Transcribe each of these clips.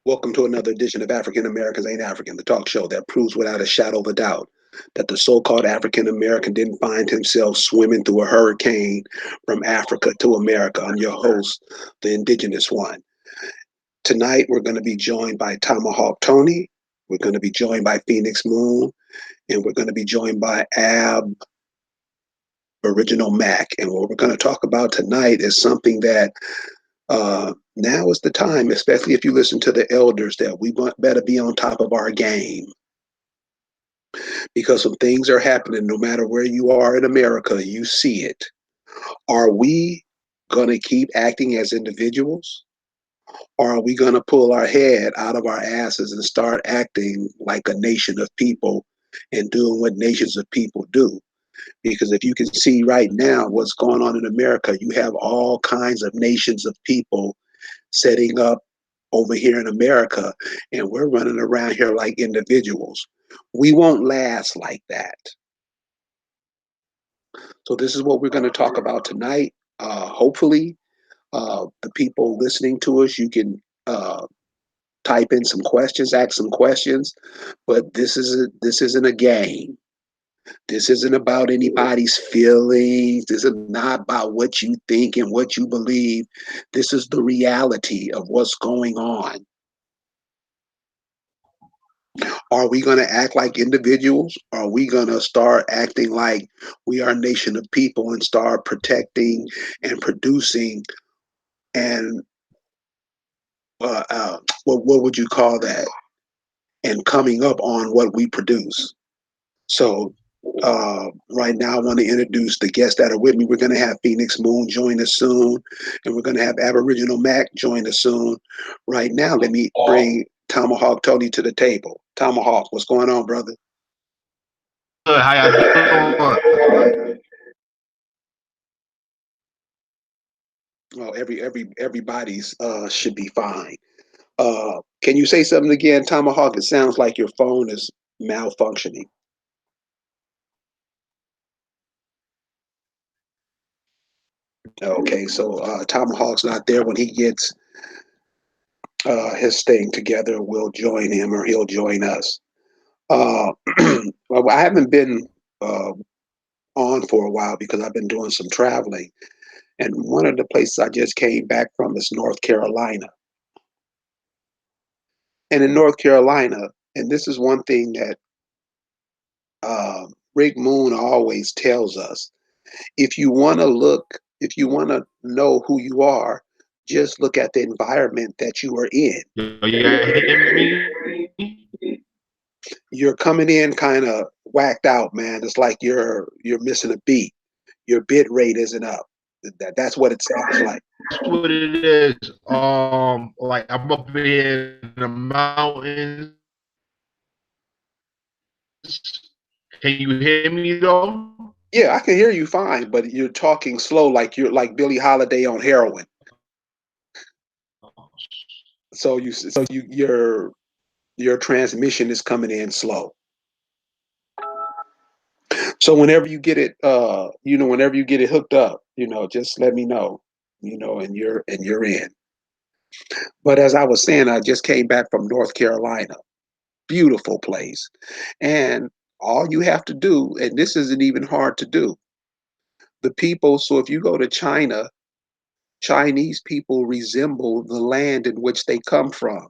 Welcome to another edition of African Americans Ain't African, the talk show that proves without a shadow of a doubt that the so called African American didn't find himself swimming through a hurricane from Africa to America. I'm your host, the indigenous one. Tonight, we're going to be joined by Tomahawk Tony, we're going to be joined by Phoenix Moon, and we're going to be joined by Original Mac. And what we're going to talk about tonight is something that now is the time, especially if you listen to the elders, that we better be on top of our game because some things are happening no matter where you are in America, you see it. Are we going to keep acting as individuals? Or are we going to pull our head out of our asses and start acting like a nation of people and doing what nations of people do? Because if you can see right now what's going on in America, you have all kinds of nations of people setting up over here in America, and we're running around here like individuals. We won't last like that. So this is what we're going to talk about tonight. Hopefully, the people listening to us, you can type in some questions, ask some questions. But this isn't a game. This isn't about anybody's feelings. This is not about what you think and what you believe. This is the reality of what's going on. Are we going to act like individuals? Are we going to start acting like we are a nation of people and start protecting and producing and what would you call that? And coming up on what we produce. So right now, I want to introduce the guests that are with me. We're going to have Phoenix Moon join us soon, and we're going to have Aboriginal Mac join us soon. Right now, let me bring Tomahawk Tony to the table. Tomahawk, what's going on, brother? Good. How y'all doing? Well, everybody's should be fine. Can you say something again, Tomahawk? It sounds like your phone is malfunctioning. Okay, so Tomahawk's not there. When he gets his thing together, we'll join him or he'll join us. Uh, well, I haven't been uh, on for a while because I've been doing some traveling. And one of the places I just came back from is North Carolina. And in North Carolina, and this is one thing that Rick Moon always tells us, if you want to know who you are, just look at the environment that you are in. Yo, you hear me? You're coming in kind of whacked out, man. It's like you're missing a beat. Your bit rate isn't up. That's what it sounds like. That's what it is. Like I'm up here in the mountains. Can you hear me though? Yeah, I can hear you fine, but you're talking slow, like you're like Billie Holiday on heroin. Your transmission is coming in slow. So whenever you get it, whenever you get it hooked up, just let me know, and you're in. But as I was saying, I just came back from North Carolina. Beautiful place. And all you have to do, and this isn't even hard to do, the people, so if you go to China, Chinese people resemble the land in which they come from.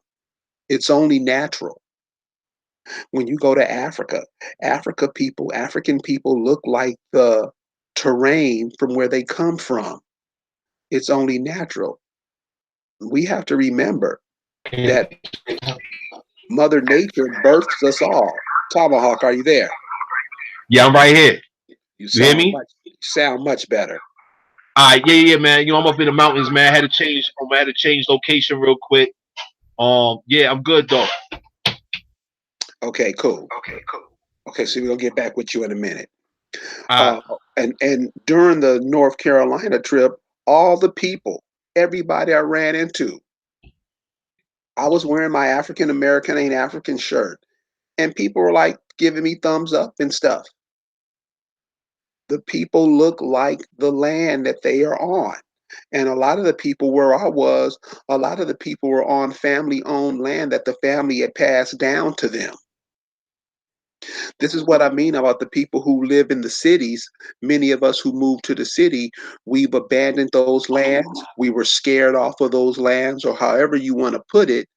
It's only natural. When you go to African people look like the terrain from where they come from. It's only natural. We have to remember that Mother Nature births us all. Tomahawk, are you there? Yeah, I'm right here. You You hear sound me? much better. All right, yeah, man. I'm up in the mountains, man. I had to change. I had to change location real quick. Yeah, I'm good though. Okay, cool. Okay, so we'll get back with you in a minute. Uh, Uh, and during the North Carolina trip, all the people, everybody I ran into, I was wearing my African American Ain't African shirt, and people were like giving me thumbs up and stuff. The people look like the land that they are on. And a lot of the people where I was, a lot of the people were on family owned land that the family had passed down to them. This is what I mean about the people who live in the cities. Many of us who moved to the city, we've abandoned those lands. We were scared off of those lands, or however you want to put it,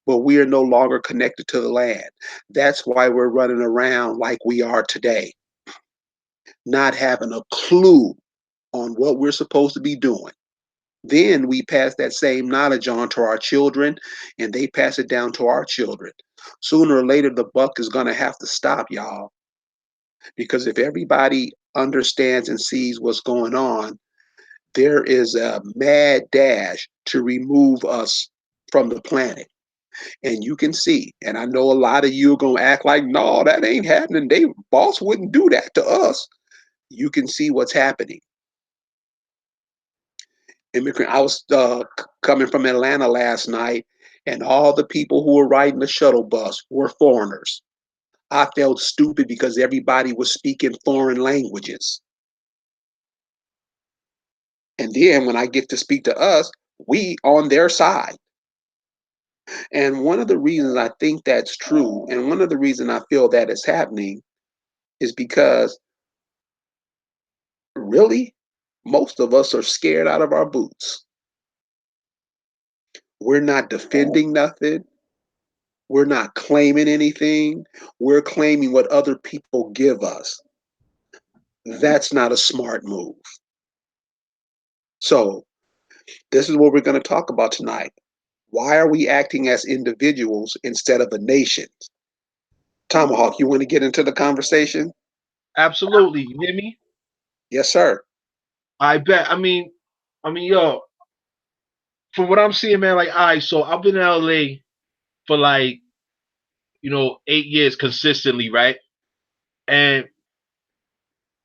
but we are no longer connected to the land. That's why we're running around like we are today, not having a clue on what we're supposed to be doing. Then we pass that same knowledge on to our children, and they pass it down to our children. Sooner or later, the buck is going to have to stop, y'all, because if everybody understands and sees what's going on, there is a mad dash to remove us from the planet. And you can see, and I know a lot of you are going to act like, no, that ain't happening. They boss wouldn't do that to us. You can see what's happening. Immigrant. I was coming from Atlanta last night, and all the people who were riding the shuttle bus were foreigners. I felt stupid because everybody was speaking foreign languages. And then when I get to speak to us, we on their side. And one of the reasons I think that's true, and one of the reasons I feel that is happening, is because really, most of us are scared out of our boots. We're not defending nothing. We're not claiming anything. We're claiming what other people give us. That's not a smart move. So, this is what we're going to talk about tonight. Why are we acting as individuals instead of a nation? Tomahawk, you want to get into the conversation? Absolutely. You hear me? Yes, sir. I bet. Yo, from what I'm seeing, man, like, all right, so I've been in LA for like, 8 years consistently, right? And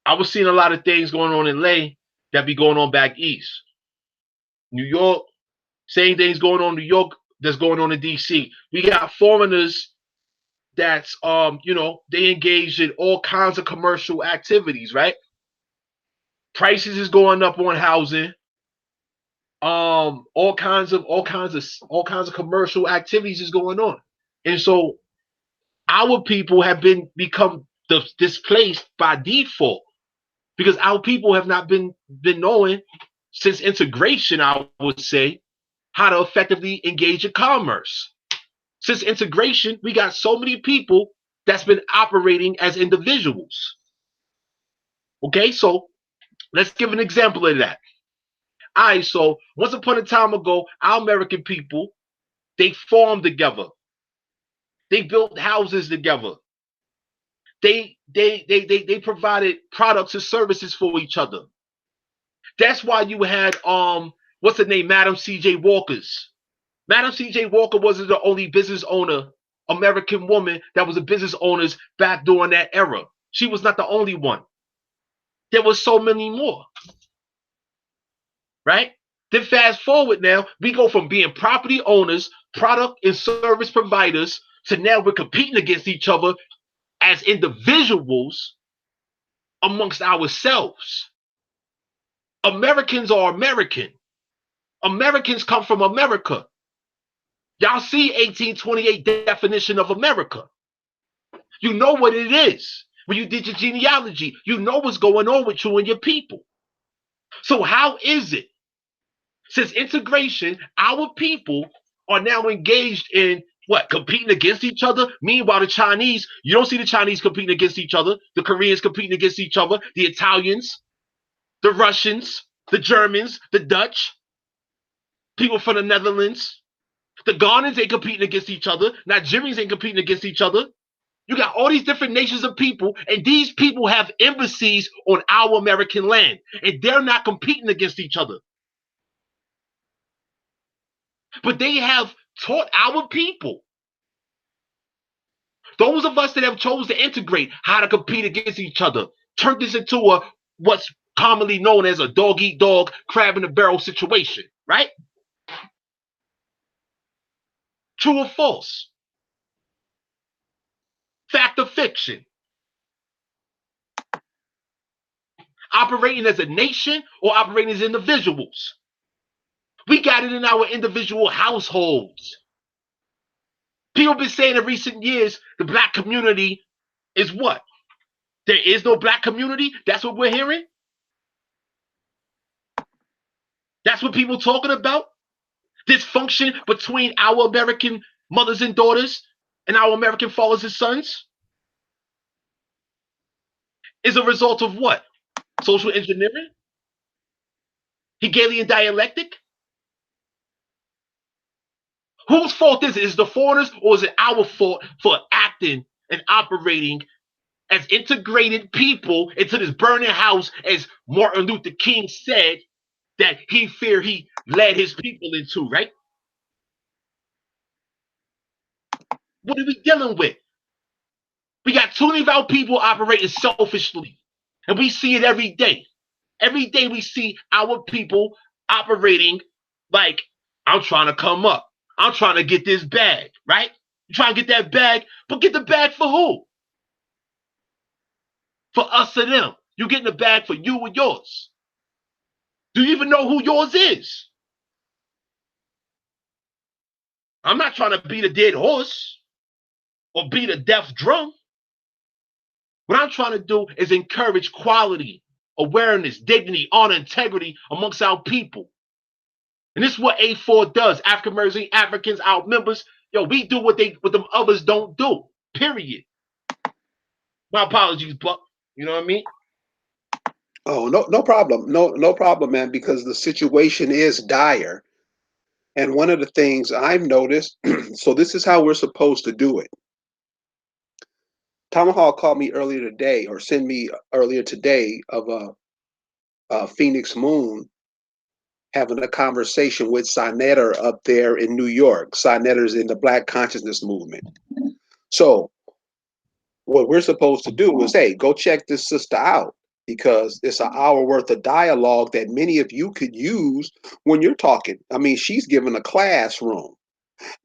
I was seeing a lot of things going on in LA that be going on back east. New York, same things going on in New York that's going on in DC. We got foreigners that's they engage in all kinds of commercial activities, right? Prices is going up on housing. All kinds of commercial activities is going on. And so our people have become displaced by default because our people have not been knowing since integration, I would say, how to effectively engage in commerce. Since integration, we got so many people that's been operating as individuals. Okay, so let's give an example of that. All right, so once upon a time ago, our American people, they farmed together. They built houses together. They provided products and services for each other. That's why you had what's the name, Madam C.J. Walker's. Madam C.J. Walker wasn't the only business owner, American woman that was a business owner back during that era. She was not the only one. There were so many more, right? Then fast forward now, we go from being property owners, product and service providers, to now we're competing against each other as individuals amongst ourselves. Americans are American. Americans come from America. Y'all see 1828 definition of America. You know what it is. When you did your genealogy, you know what's going on with you and your people. So how is it? Since integration, our people are now engaged in what? Competing against each other? Meanwhile, the Chinese, you don't see the Chinese competing against each other, the Koreans competing against each other, the Italians, the Russians, the Germans, the Dutch, people from the Netherlands. The Ghanaians ain't competing against each other. Nigerians ain't competing against each other. You got all these different nations of people, and these people have embassies on our American land, and they're not competing against each other. But they have taught our people, those of us that have chosen to integrate, how to compete against each other, turn this into what's commonly known as a dog eat dog, crab in a barrel situation, right? True or false? Fact or fiction? Operating as a nation or operating as individuals? We got it in our individual households. People have been saying in recent years the black community is what? There is no black community? That's what we're hearing? That's what people talking about? Dysfunction between our American mothers and daughters and our American fathers and sons is a result of what? Social engineering? Hegelian dialectic? Whose fault is it? Is it the foreigners or is it our fault for acting and operating as integrated people into this burning house, as Martin Luther King said that he feared he led his people into, right? What are we dealing with? We got too many of our people operating selfishly, and we see it every day. Every day we see our people operating like, I'm trying to come up. I'm trying to get this bag, right? You're trying to get that bag, but get the bag for who? For us or them. You getting the bag for you and yours. Do you even know who yours is? I'm not trying to beat a dead horse or beat a deaf drum. What I'm trying to do is encourage quality, awareness, dignity, honor, integrity amongst our people. And this is what A4 does. African American Africans, our members, yo, we do what them others don't do. Period. My apologies, Buck. You know what I mean? Oh, no problem. No problem, man, because the situation is dire. And one of the things I've noticed, so this is how we're supposed to do it. Tomahawk called me earlier today, or sent me earlier today, of a Phoenix Moon having a conversation with Sinetter up there in New York. Sinetter's in the Black Consciousness Movement. So what we're supposed to do is, hey, go check this sister out, because it's an hour worth of dialogue that many of you could use when you're talking. I mean, she's given a classroom.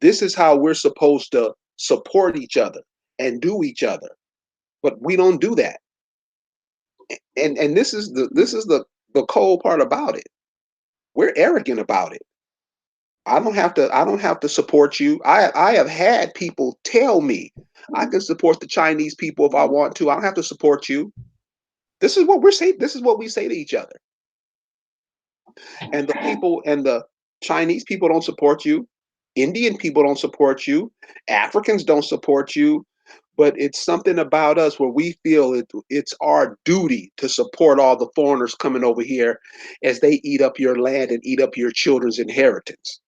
This is how we're supposed to support each other and do each other, but we don't do that. And this is the cold part about it. We're arrogant about it. I don't have to support you. I have had people tell me I can support the Chinese people if I want to. I don't have to support you. This is what we're saying. This is what we say to each other. And the Chinese people don't support you. Indian people don't support you. Africans don't support you. But it's something about us where we feel it's our duty to support all the foreigners coming over here as they eat up your land and eat up your children's inheritance.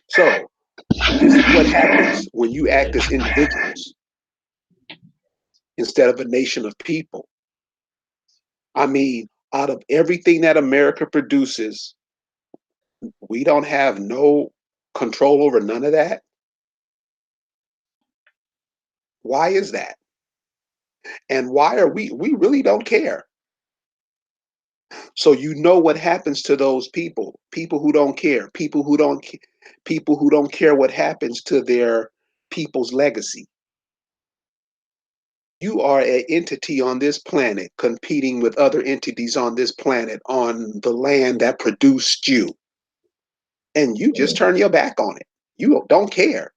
So this is what happens when you act as individuals instead of a nation of people. I mean, out of everything that America produces, we don't have no control over none of that. Why is that? And why are we really don't care? So you know what happens to those people, people who don't care, people who don't care what happens to their people's legacy. You are an entity on this planet competing with other entities on this planet on the land that produced you, and you just turn your back on it. You don't care.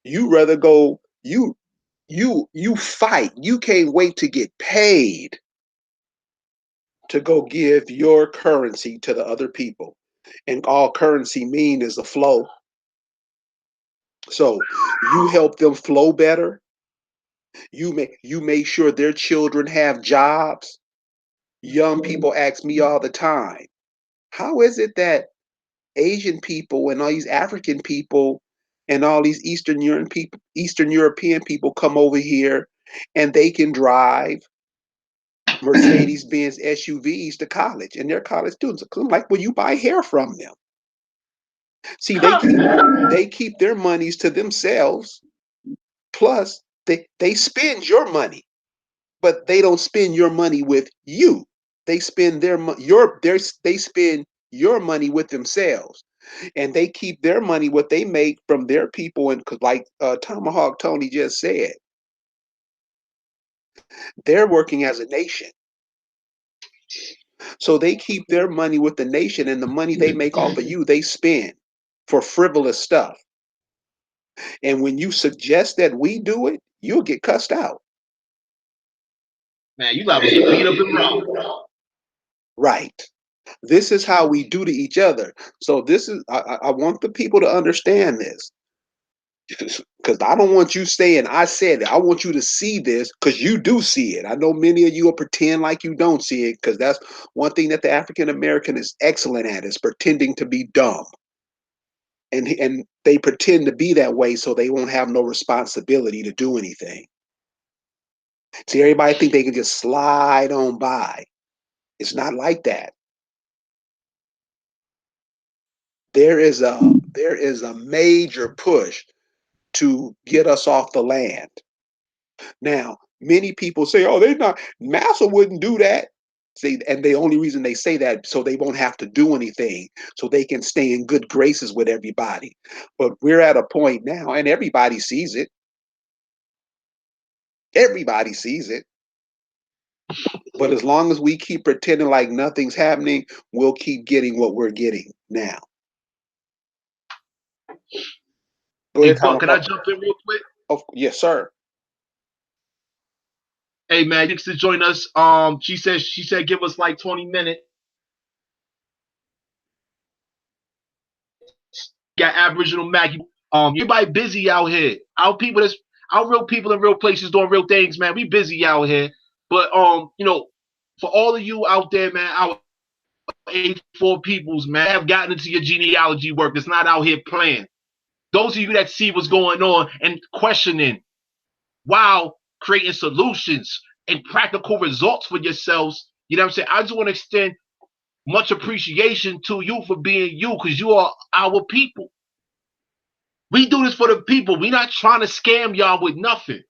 You rather go, you fight. You can't wait to get paid to go give your currency to the other people. And all currency mean is a flow. So you help them flow better. You make sure their children have jobs. Young people ask me all the time, how is it that Asian people and all these African people and all these Eastern European people come over here and they can drive Mercedes Benz SUVs to college and they're college students? I'm like, well, you buy hair from them. See, they keep their monies to themselves. Plus, they spend your money, but they don't spend your money with you. They spend they spend your money with themselves, and they keep their money what they make from their people. And like Tomahawk Tony just said, they're working as a nation. So they keep their money with the nation, and the money they make off of you, they spend for frivolous stuff. And when you suggest that we do it, you'll get cussed out. Man, you liable to get beat up and robbed. Right. This is how we do to each other. So this is I want the people to understand this. Because I don't want you saying I said it. I want you to see this because you do see it. I know many of you will pretend like you don't see it because that's one thing that the African American is excellent at is pretending to be dumb. And they pretend to be that way so they won't have no responsibility to do anything. See, everybody think they can just slide on by. It's not like that. There is a major push to get us off the land. Now, many people say, "Oh, they're not. Massa wouldn't do that." See, and the only reason they say that so they won't have to do anything, so they can stay in good graces with everybody. But we're at a point now, and everybody sees it. Everybody sees it. But as long as we keep pretending like nothing's happening, we'll keep getting what we're getting now. Go Hey, ahead, Buck, Tom. can I jump in real quick? Oh, yes, sir. Hey, man, thanks to join us. She said give us like 20 minutes. Got Aboriginal Maggie. Everybody busy out here. Our real people in real places doing real things, man. We busy out here. But for all of you out there, man, our A4 peoples, man, have gotten into your genealogy work. It's not out here playing. Those of you that see what's going on and questioning while creating solutions and practical results for yourselves, you know what I'm saying? I just want to extend much appreciation to you for being you because you are our people. We do this for the people. We're not trying to scam y'all with nothing.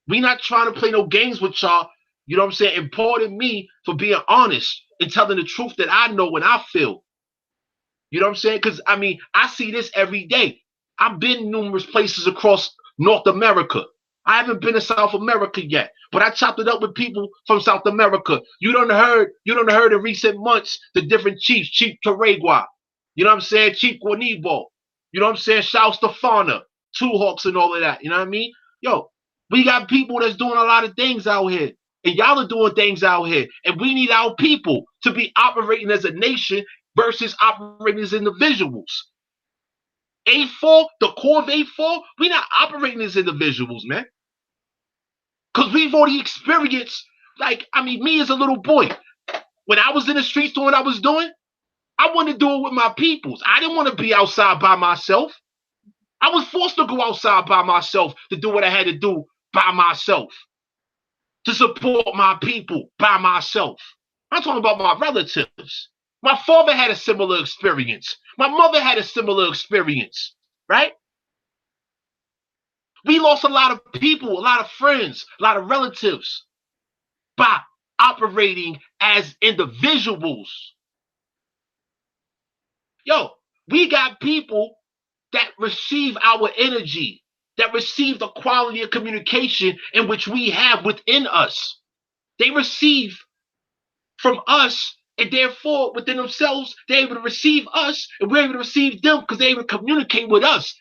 We're not trying to play no games with y'all. You know what I'm saying? And pardon me for being honest and telling the truth that I know and I feel. You know what I'm saying? Because, I see this every day. I've been numerous places across North America. I haven't been to South America yet, but I chopped it up with people from South America. You don't heard in recent months the different chiefs, Chief Torregua, you know what I'm saying? Chief Guanibo, you know what I'm saying? Shao Stefana, Two Hawks and all of that. You know what I mean? Yo, we got people that's doing a lot of things out here. And y'all are doing things out here. And we need our people to be operating as a nation versus operating as individuals. A4, the core of A4, we're not operating as individuals, man. Because we've already experienced, me as a little boy, when I was in the streets doing what I was doing, I wanted to do it with my peoples. I didn't want to be outside by myself. I was forced to go outside by myself to do what I had to do by myself, to support my people by myself. I'm talking about my relatives. My father had a similar experience. My mother had a similar experience, right? We lost a lot of people, a lot of friends, a lot of relatives by operating as individuals. Yo, we got people that receive our energy, that receive the quality of communication in which we have within us. They receive from us, and therefore within themselves, they're able to receive us, and we're able to receive them because they're able to communicate with us.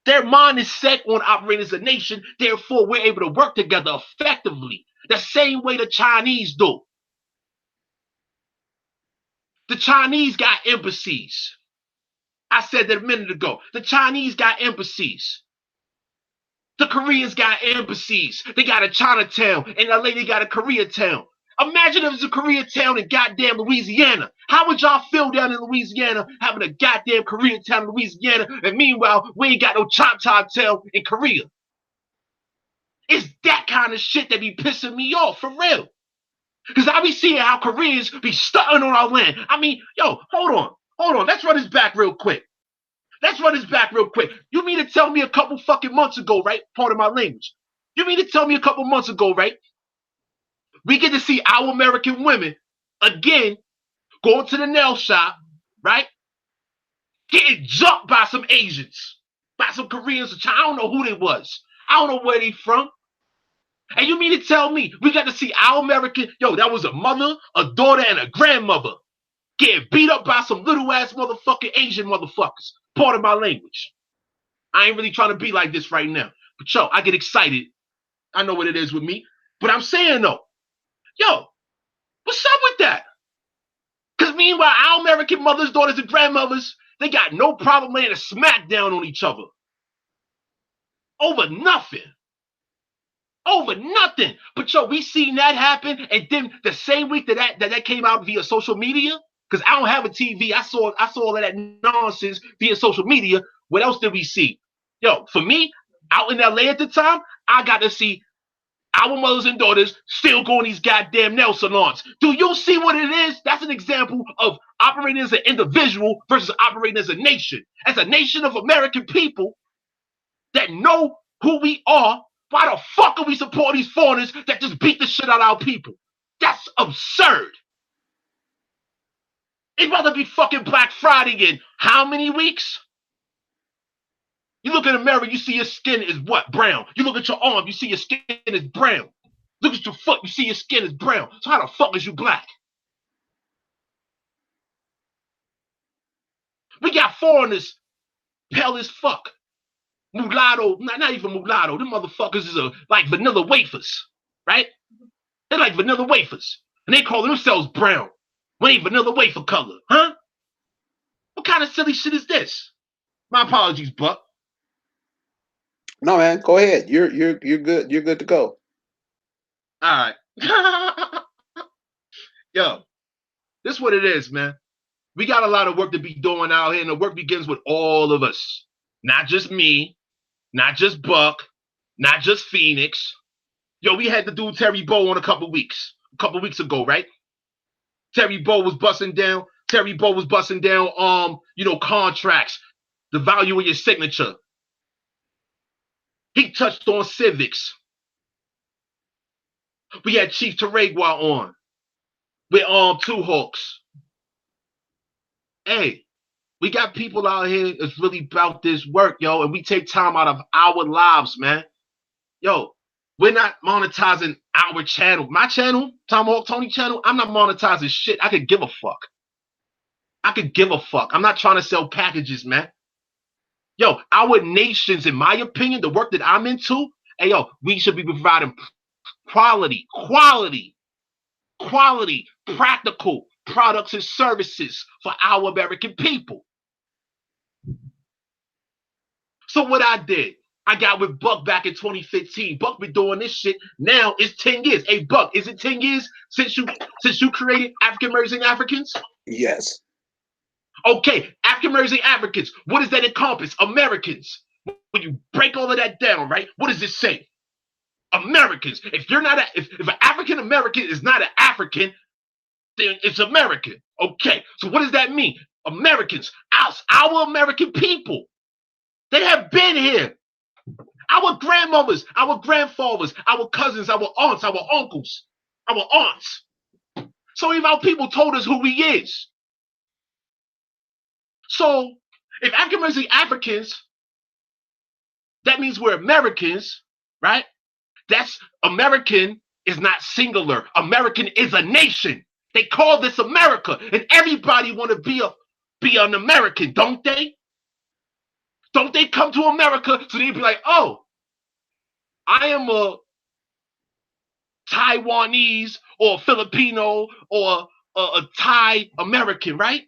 Their mind is set on operating as a nation, therefore we're able to work together effectively. The same way the Chinese do. The Chinese got embassies. I said that a minute ago. The Chinese got embassies. The Koreans got embassies. They got a Chinatown, and LA they got a Koreatown. Imagine if it's a Koreatown in goddamn Louisiana. How would y'all feel down in Louisiana having a goddamn Koreatown in Louisiana, and meanwhile we ain't got no Chop Chop Town in Korea? It's that kind of shit that be pissing me off, for real. Because I be seeing how Koreans be stunting on our land. Yo, hold on. Let's run this back real quick. You mean to tell me a couple fucking months ago, right? Part of my language. You mean to tell me a couple months ago, right? We get to see our American women again going to the nail shop, right? Getting jumped by some Asians, by some Koreans. I don't know who they was. I don't know where they from. And you mean to tell me we got to see our American, yo, that was a mother, a daughter, and a grandmother getting beat up by some little ass motherfucking Asian motherfuckers. Part of my language. I ain't really trying to be like this right now. But yo, I get excited. I know what it is with me. But I'm saying though, yo, what's up with that? Because meanwhile, our American mothers, daughters, and grandmothers, they got no problem laying a smack down on each other. Over nothing. Over nothing. But yo, we seen that happen, and then the same week that came out via social media, because I don't have a TV, I saw all of that nonsense via social media. What else did we see? Yo, for me, out in LA at the time, I got to see our mothers and daughters still going these goddamn nail salons. Do you see what it is? That's an example of operating as an individual versus operating as a nation. As a nation of American people that know who we are, why the fuck are we supporting these foreigners that just beat the shit out of our people? That's absurd. It'd rather be fucking Black Friday in how many weeks? You look in the mirror, you see your skin is what? Brown. You look at your arm, you see your skin is brown. Look at your foot, you see your skin is brown. So how the fuck is you black? We got foreigners pale as fuck. Mulatto, not even mulatto. Them motherfuckers is like vanilla wafers, right? They're like vanilla wafers. And they call themselves brown. When ain't vanilla wafer color, huh? What kind of silly shit is this? My apologies, Buck. No, man, go ahead. You're good. You're good to go. All right. Yo, this is what it is, man. We got a lot of work to be doing out here, and the work begins with all of us. Not just me, not just Buck, not just Phoenix. Yo, we had the dude Terry Bow on a couple weeks ago, right? Terry Bow was busting down, contracts, the value of your signature. He touched on civics. We had Chief Teregua on with Two Hawks. Hey, we got people out here that's really about this work, yo, and we take time out of our lives, man. Yo, we're not monetizing our channel. My channel, Tomahawk Tony channel, I'm not monetizing shit. I could give a fuck. I'm not trying to sell packages, man. Yo, our nations, in my opinion, the work that I'm into, hey, yo, we should be providing quality, practical products and services for our American people. So what I did, I got with Buck back in 2015. Buck been doing this shit now. It's 10 years. Hey, Buck, is it 10 years since you created African American Africans? Yes. Okay, African American Africans. What does that encompass? Americans. When you break all of that down, right? What does it say? Americans. If you're not if an African American is not an African, then it's American. Okay, so what does that mean? Americans, our American people, they have been here. Our grandmothers, our grandfathers, our cousins, our aunts, our uncles, our aunts. So even our people told us who we is. So if African American Africans, that means we're Americans, right? That's American is not singular. American is a nation. They call this America, and everybody want to be an American, don't they? Don't they come to America so they be like, oh, I am a Taiwanese or a Filipino or a Thai American, right?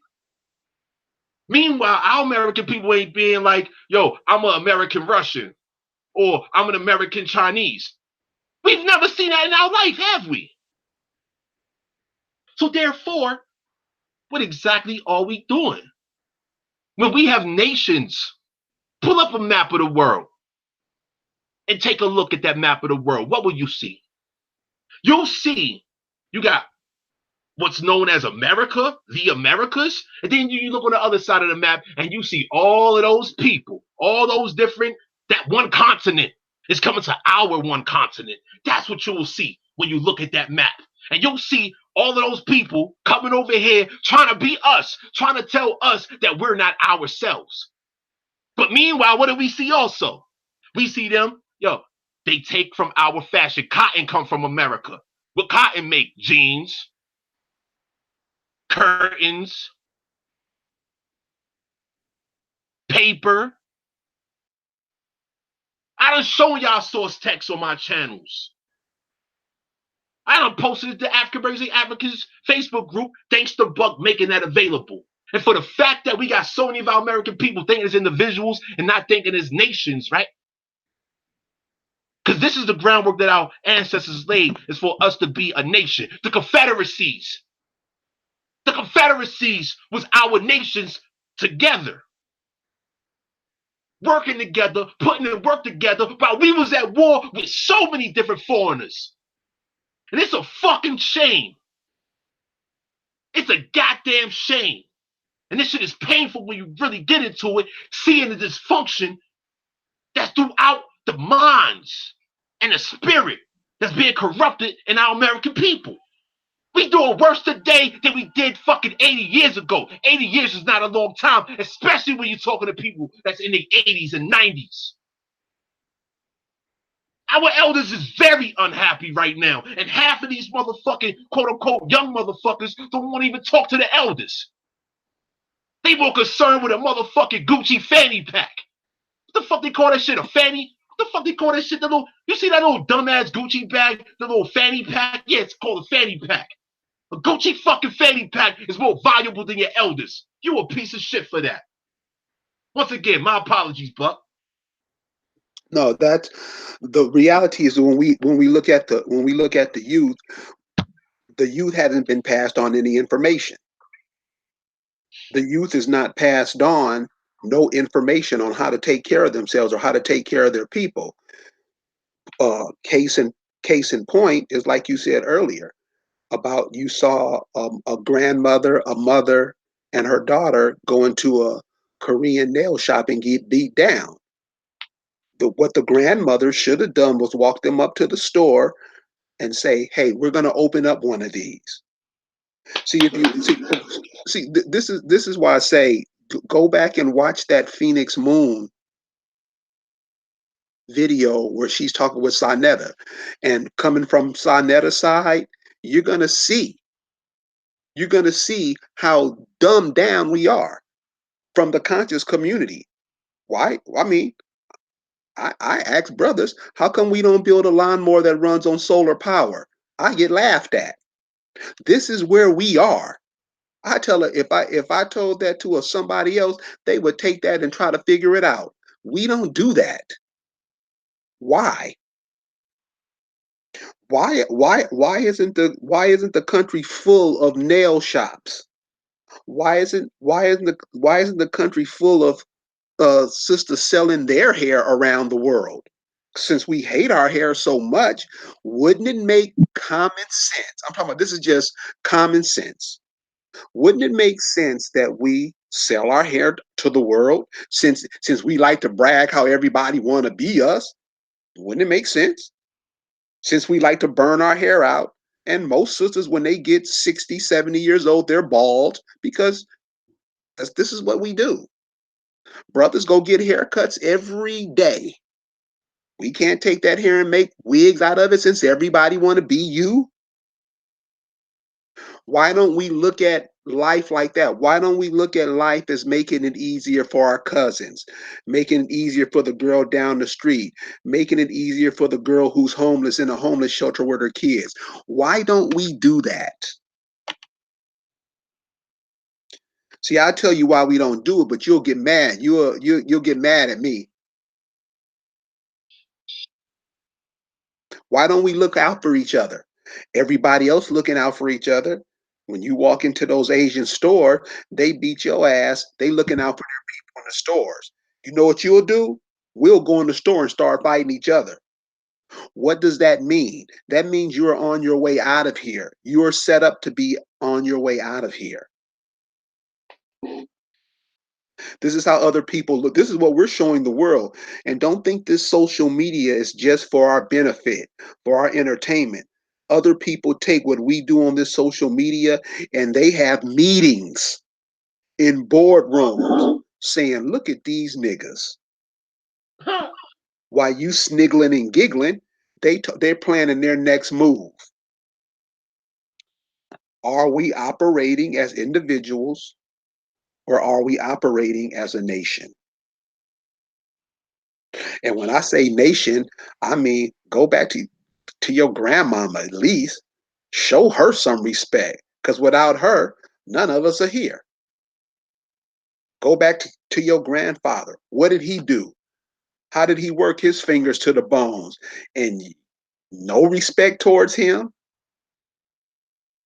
Meanwhile, our American people ain't being like, yo, I'm an American Russian or I'm an American Chinese. We've never seen that in our life, have we? So therefore, what exactly are we doing? When we have nations, pull up a map of the world and take a look at that map of the world. What will you see? You'll see you got what's known as America, the Americas, and then you look on the other side of the map and you see all of those people, all those different, that one continent is coming to our one continent. That's what you will see when you look at that map. And you'll see all of those people coming over here trying to be us, trying to tell us that we're not ourselves. But meanwhile, what do we see also? We see them, yo, They take from our fashion. Cotton come from America. What cotton make? Jeans, curtains, paper. I done shown y'all source text on my channels. I done posted it to African Brazilian Africans Facebook group. Thanks to Buck making that available. And for the fact that we got so many of our American people thinking as individuals and not thinking as nations, right? Because this is the groundwork that our ancestors laid is for us to be a nation. The Confederacies. The Confederacies was our nations together. Working together, putting in work together, while we was at war with so many different foreigners. And it's a fucking shame. It's a goddamn shame. And this shit is painful when you really get into it, seeing the dysfunction that's throughout the minds and the spirit that's being corrupted in our American people. We doing worse today than we did fucking 80 years ago. 80 years is not a long time, especially when you're talking to people that's in the 80s and 90s. Our elders is very unhappy right now, and half of these motherfucking quote-unquote young motherfuckers don't want to even talk to the elders. They more concerned with a motherfucking Gucci fanny pack. What the fuck they call that shit, a fanny? What the fuck they call that shit? You see that little dumbass Gucci bag, the little fanny pack? Yeah, it's called a fanny pack. A Gucci fucking fanny pack is more valuable than your elders. You a piece of shit for that. Once again, my apologies, Buck. No, that's the reality is when we look at the youth hasn't been passed on any information. The youth is not passed on no information on how to take care of themselves or how to take care of their people. Case in point is like you said earlier about you saw a grandmother, a mother, and her daughter go into a Korean nail shop and get beat down. What the grandmother should have done was walk them up to the store and say, "Hey, we're going to open up one of these." See, if you see, this is why I say go back and watch that Phoenix Moon video where she's talking with Sonetta, and coming from Sonetta's side, you're gonna see how dumbed down we are from the conscious community. Why? I mean, I ask brothers, how come we don't build a lawnmower that runs on solar power? I get laughed at. This is where we are. I tell her if I told that to somebody else, they would take that and try to figure it out. We don't do that. Why? Why isn't the country full of nail shops? Why isn't the country full of sisters selling their hair around the world? Since we hate our hair so much, wouldn't it make common sense? I'm talking about this is just common sense. Wouldn't it make sense that we sell our hair to the world since we like to brag how everybody want to be us? Wouldn't it make sense? Since we like to burn our hair out, and most sisters when they get 60, 70 years old, they're bald because this is what we do. Brothers go get haircuts every day. We can't take that hair and make wigs out of it since everybody want to be you. Why don't we look at life like that? Why don't we look at life as making it easier for our cousins, making it easier for the girl down the street, making it easier for the girl who's homeless in a homeless shelter with her kids? Why don't we do that? See, I'll tell you why we don't do it, but you'll get mad. You'll get mad at me. Why don't we look out for each other? Everybody else looking out for each other. When you walk into those Asian stores, they beat your ass. They looking out for their people in the stores. You know what you'll do? We'll go in the store and start fighting each other. What does that mean? That means you are on your way out of here. You are set up to be on your way out of here. This is how other people look. This is what we're showing the world. And don't think this social media is just for our benefit, for our entertainment. Other people take what we do on this social media and they have meetings in boardrooms saying, look at these niggas. while you sniggling and giggling, they're planning their next move. Are we operating as individuals or are we operating as a nation? And when I say nation, I mean go back to your grandmama at least. Show her some respect. Because without her, none of us are here. Go back to your grandfather. What did he do? How did he work his fingers to the bones? And no respect towards him.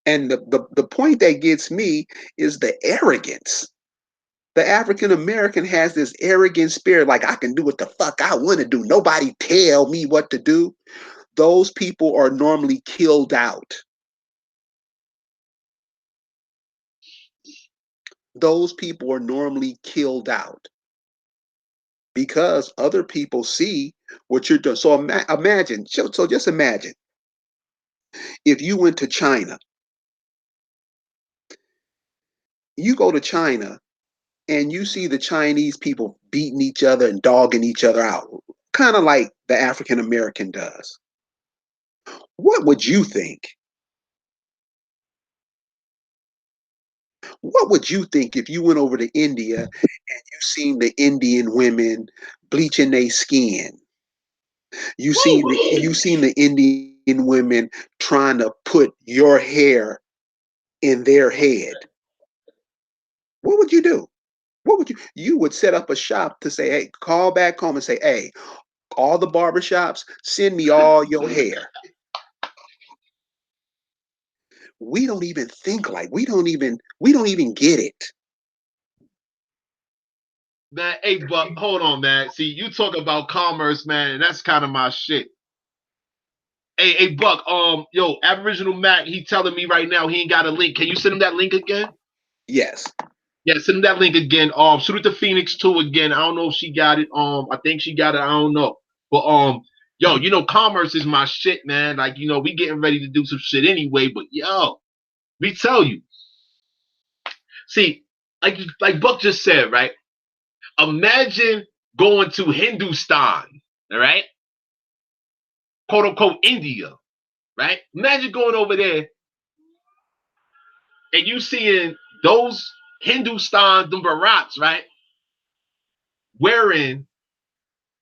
And the point that gets me is the arrogance. The African American has this arrogant spirit, like I can do what the fuck I want to do. Nobody tell me what to do. Those people are normally killed out. Those people are normally killed out because other people see what you're doing. So imagine, so just imagine if you went to China, you go to China and you see the Chinese people beating each other and dogging each other out, kind of like the African American does. What would you think? What would you think if you went over to India and you seen the Indian women bleaching their skin? You seen the Indian women trying to put your hair in their head. What would you do? What would you would set up a shop to say, hey, call back home and say, hey, all the barbershops, send me all your hair. We don't even think like we don't even get it. Man, hey, Buck, hold on, man. See, you talk about commerce, man, and that's kind of my shit. Hey, Buck, yo, Aboriginal Mac, he telling me right now he ain't got a link. Can you send him that link again? Yes. Yeah, send him that link again. Shoot it to Phoenix too again. I don't know if she got it. I think she got it. I don't know. But yo, commerce is my shit, man. Like, we getting ready to do some shit anyway. But yo, we tell you. See, like Buck just said, right? Imagine going to Hindustan, all right? Quote unquote India, right? Imagine going over there and you seeing those Hindustan, the Barats, right? Wearing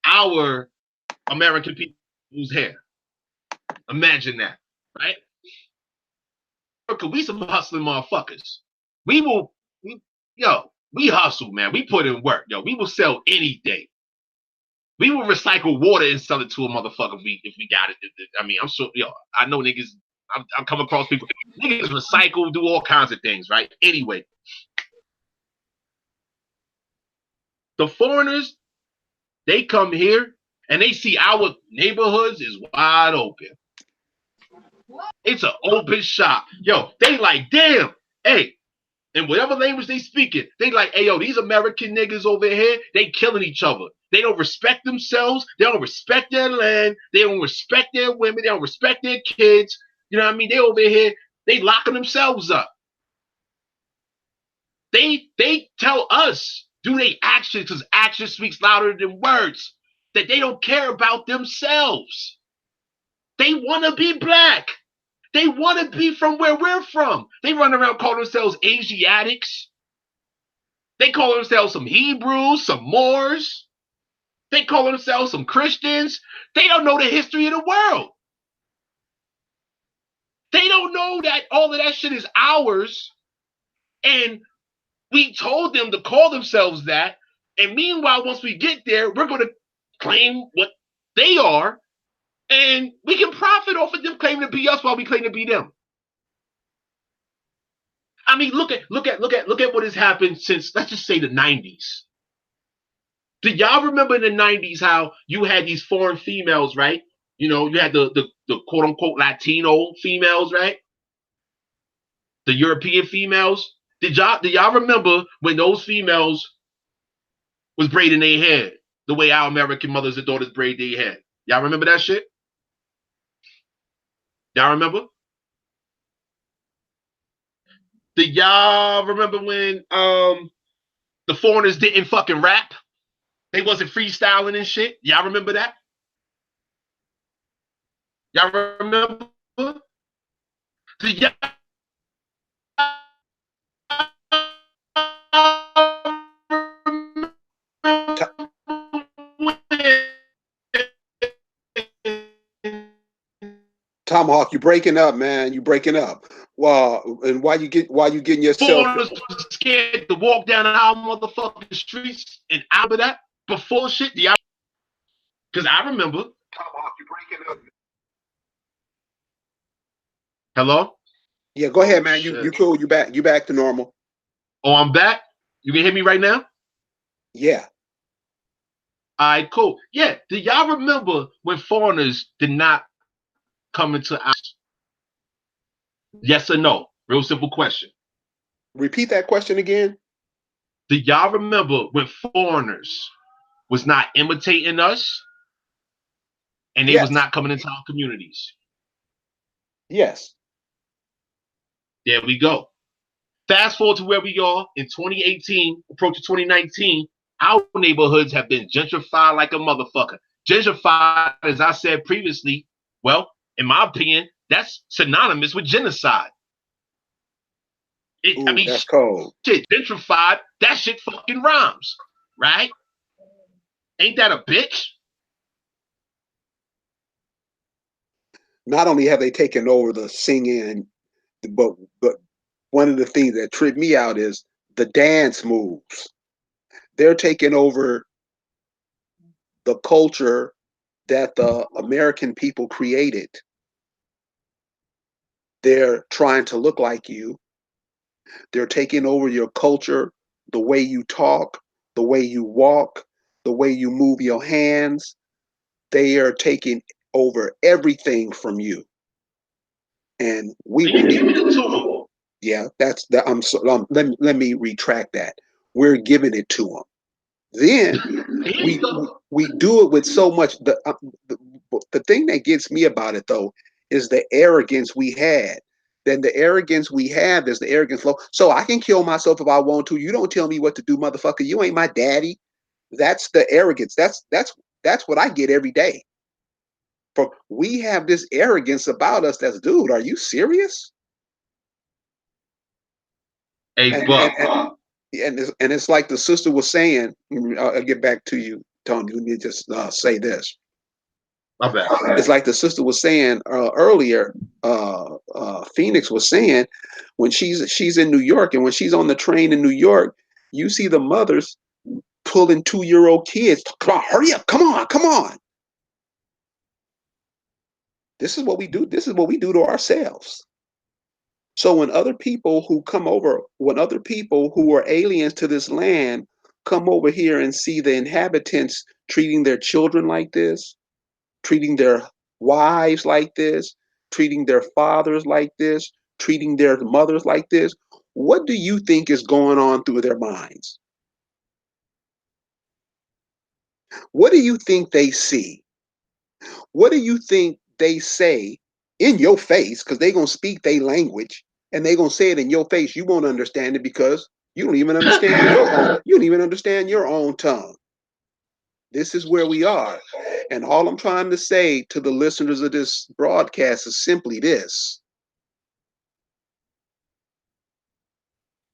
our American people's hair. Imagine that, right? We some hustling motherfuckers. We will, we hustle, man. We put in work, yo. We will sell anything. We will recycle water and sell it to a motherfucker if we got it. I mean, I'm sure, I know niggas. I'm coming across people. Niggas recycle, do all kinds of things, right? Anyway, the foreigners, they come here and they see our neighborhoods is wide open. It's an open shop. Yo, they like, damn, hey, in whatever language they speaking, they like, hey, yo, these American niggas over here, they killing each other. They don't respect themselves. They don't respect their land. They don't respect their women. They don't respect their kids. You know what I mean? They over here, they locking themselves up. They tell us, do they actions, because action speaks louder than words, that they don't care about themselves. They want to be black. They want to be from where we're from. They run around calling themselves Asiatics. They call themselves some Hebrews, some Moors. They call themselves some Christians. They don't know the history of the world. They don't know that all of that shit is ours. And we told them to call themselves that. And meanwhile, once we get there, we're going to claim what they are. And we can profit off of them claiming to be us while we claim to be them. I mean, look at what has happened since, let's just say, the 90s. Did y'all remember in the 90s how you had these foreign females, right? You had the quote unquote Latino females, right? The European females. Did y'all remember when those females was braiding their hair the way our American mothers and daughters braid their hair? Y'all remember that shit? Y'all remember? Did y'all remember when the foreigners didn't fucking rap? They wasn't freestyling and shit. Y'all remember that? Y'all remember? So y'all Tomahawk, you breaking up, man. You breaking up. Well, and why you getting yourself? foreigners were scared to walk down our motherfucking streets and out of that before shit. Because I remember. Tomahawk, you breaking up. Hello? Yeah, go Oh ahead, man. You shit. cool. You back to normal. Oh, I'm back. You can hear me right now? Yeah. All right, cool. Yeah. Do y'all remember when foreigners did not come into our? Yes or no? Real simple question. Repeat that question again. Do y'all remember when foreigners was not imitating us and they was Yes. not coming into our communities? Yes. There we go. Fast forward to where we are in 2018, approaching 2019. Our neighborhoods have been gentrified like a motherfucker. Gentrified, as I said previously, well, in my opinion, that's synonymous with genocide. I Ooh, mean, that's cold. shit, gentrified, that shit fucking rhymes, right? Ain't that a bitch? Not only have they taken over the singing, but one of the things that tripped me out is the dance moves. They're taking over the culture that the American people created. They're trying to look like you. They're taking over your culture, the way you talk, the way you walk, the way you move your hands. They are taking over everything from you. And we And you're need, giving it to them. yeah, that's that. Let me retract that. We're giving it to them. Then Here you we go. we do it with so much. The the thing that gets me about it though is the arrogance we had. Then the arrogance we have is the arrogance flow. So I can kill myself if I want to. You don't tell me what to do, motherfucker. You ain't my daddy. That's the arrogance. That's what I get every day. For we have this arrogance about us. That's, dude, are you serious? Hey, And and Buck. and, and it's like the sister was saying. I'll get back to you, Tony. Let me just say this. My bad. It's like the sister was saying earlier. Phoenix was saying when she's in New York, and when she's on the train in New York, you see the mothers pulling 2-year-old kids. Come on, hurry up! Come on, come on! This is what we do. This is what we do to ourselves. So when other people who come over, when other people who are aliens to this land come over here and see the inhabitants treating their children like this, treating their wives like this, treating their fathers like this, treating their mothers like this, what do you think is going on through their minds? What do you think they see? What do you think they say in your face? Because they're going to speak their language and they're going to say it in your face. You won't understand it because you don't even understand your own. You don't even understand your own tongue. This is where we are. And all I'm trying to say to the listeners of this broadcast is simply this.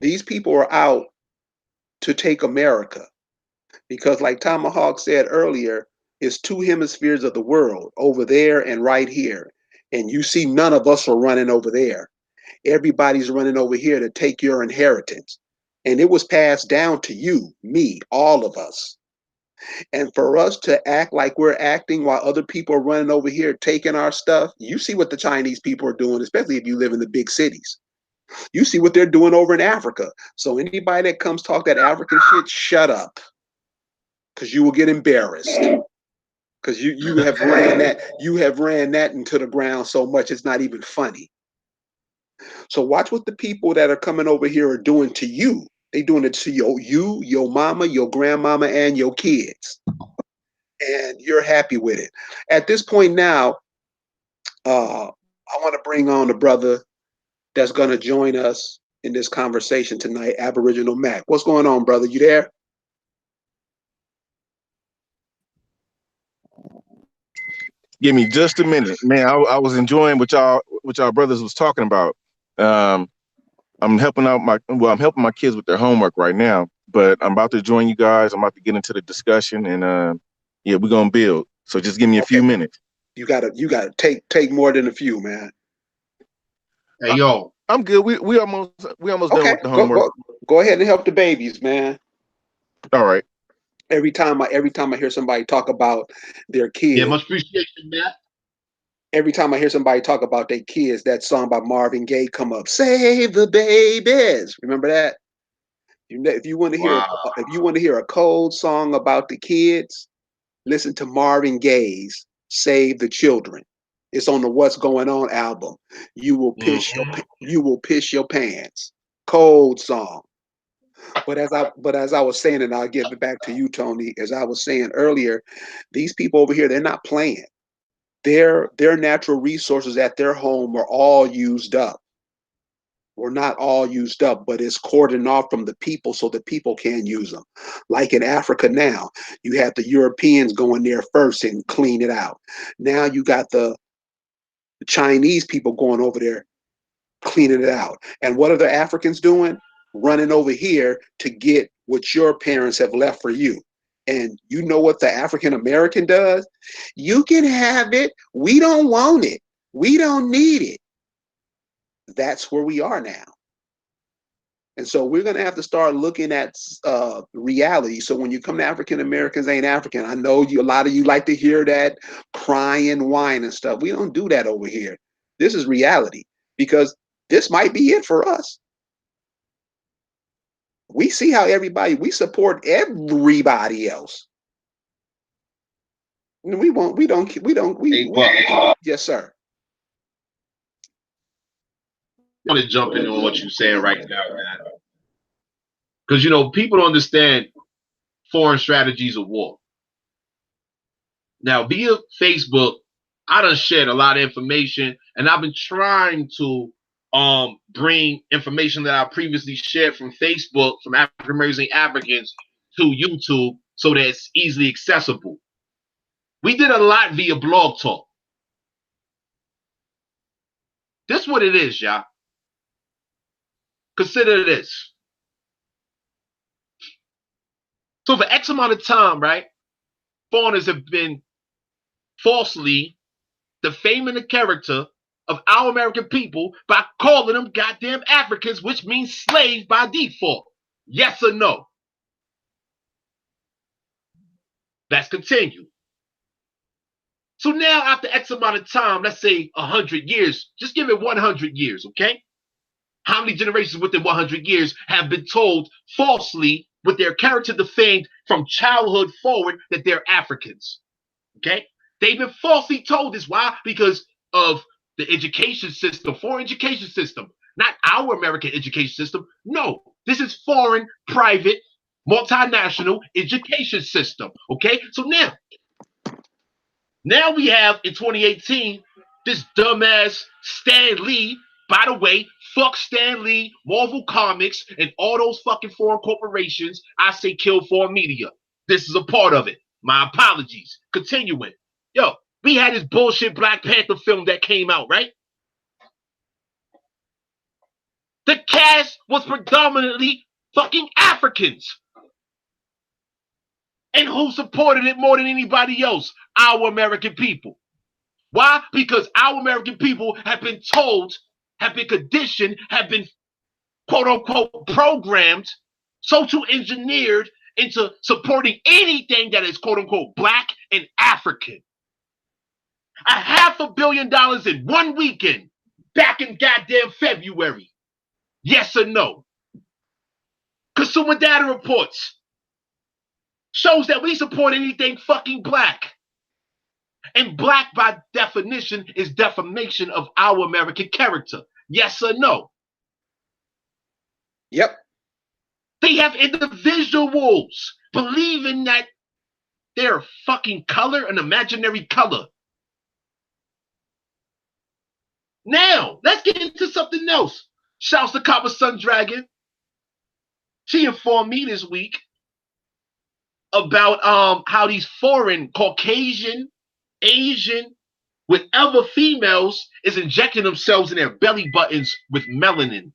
These people are out to take America because, like Tomahawk said earlier, it's two hemispheres of the world, over there and right here. And you see, none of us are running over there. Everybody's running over here to take your inheritance. And it was passed down to you, me, all of us. And for us to act like we're acting while other people are running over here taking our stuff, you see what the Chinese people are doing, especially if you live in the big cities. You see what they're doing over in Africa. So anybody that comes talk that African shit, shut up, because you will get embarrassed. Because you have ran that into the ground so much it's not even funny. So watch what the people that are coming over here are doing to you. They doing it to your mama, your grandmama, and your kids, and you're happy with it. At this point now, I want to bring on the brother that's going to join us in this conversation tonight, Aboriginal Mac. What's going on, brother? You there? Give me just a minute, man. I was enjoying what y'all brothers was talking about. Um, I'm helping my kids with their homework right now, but I'm about to join you guys. I'm about to get into the discussion, and yeah, we're gonna build. So just give me a Okay, few minutes. you gotta take more than a few, man. Hey I, yo, I'm good. We almost done Okay, with the go homework. go go ahead and help the babies, man. All right. Every time I hear somebody talk about their yeah, kids, much appreciation, Matt. every time I hear somebody talk about their kids, that song by Marvin Gaye come up. Save the babies. Remember that? If you want to hear Wow. if you want to hear a cold song about the kids, listen to Marvin Gaye's "Save the Children." It's on the What's Going On album. You will piss your pants. Cold song. But as I was saying, and I'll give it back to you, Tony. As I was saying earlier, these people over here, they're not playing. Their natural resources at their home are all used up. We're not all used up, but it's cordoned off from the people so the people can use them. Like in Africa now, you have the Europeans going there first and clean it out. Now you got the Chinese people going over there cleaning it out. And what are the Africans doing? Running over here to get what your parents have left for you. And you know what the African American does? You can have it. We don't want it. We don't need it. That's where we are now. And so we're going to have to start looking at reality. So when you come to African Americans ain't African, I know a lot of you like to hear that crying, whine and stuff. We don't do that over here. This is reality because this might be it for us. We see how we support everybody else. We won't, we don't, Hey, Buck, I yes, sir. want to jump in on what you're saying right now, man. Because people don't understand foreign strategies of war. Now, via Facebook, I done shared a lot of information, and I've been trying to bring information that I previously shared from Facebook from African American Africans to YouTube so that it's easily accessible. We did a lot via Blog Talk. This is what it is, y'all. Consider this. So for X amount of time, right, foreigners have been falsely defaming the character of our American people by calling them goddamn Africans, which means slaves by default. Yes or no? Let's continue. So now, after X amount of time, let's say 100 years, just give it 100 years, okay? How many generations within 100 years have been told falsely with their character defamed from childhood forward that they're Africans? Okay? They've been falsely told this. Why? Because of the education system, foreign education system, not our American education system. No, this is foreign, private, multinational education system. Okay? So now we have in 2018 this dumbass Stan Lee. By the way, fuck Stan Lee, Marvel Comics, and all those fucking foreign corporations. I say kill foreign media. This is a part of it. My apologies. Continuing. Yo, we had this bullshit Black Panther film that came out, right? The cast was predominantly fucking Africans. And who supported it more than anybody else? Our American people. Why? Because our American people have been told, have been conditioned, have been quote unquote programmed, social engineered into supporting anything that is quote unquote black and African. $500 million in one weekend back in goddamn February. Yes or no? Consumer data reports shows that we support anything fucking black. And black, by definition, is defamation of our American character. Yes or no? Yep. They have individuals believing that they're fucking color, an imaginary color. Now, let's get into something else. Shouts to Copper Sun Dragon. She informed me this week about how these foreign Caucasian, Asian, whenever females is injecting themselves in their belly buttons with melanin.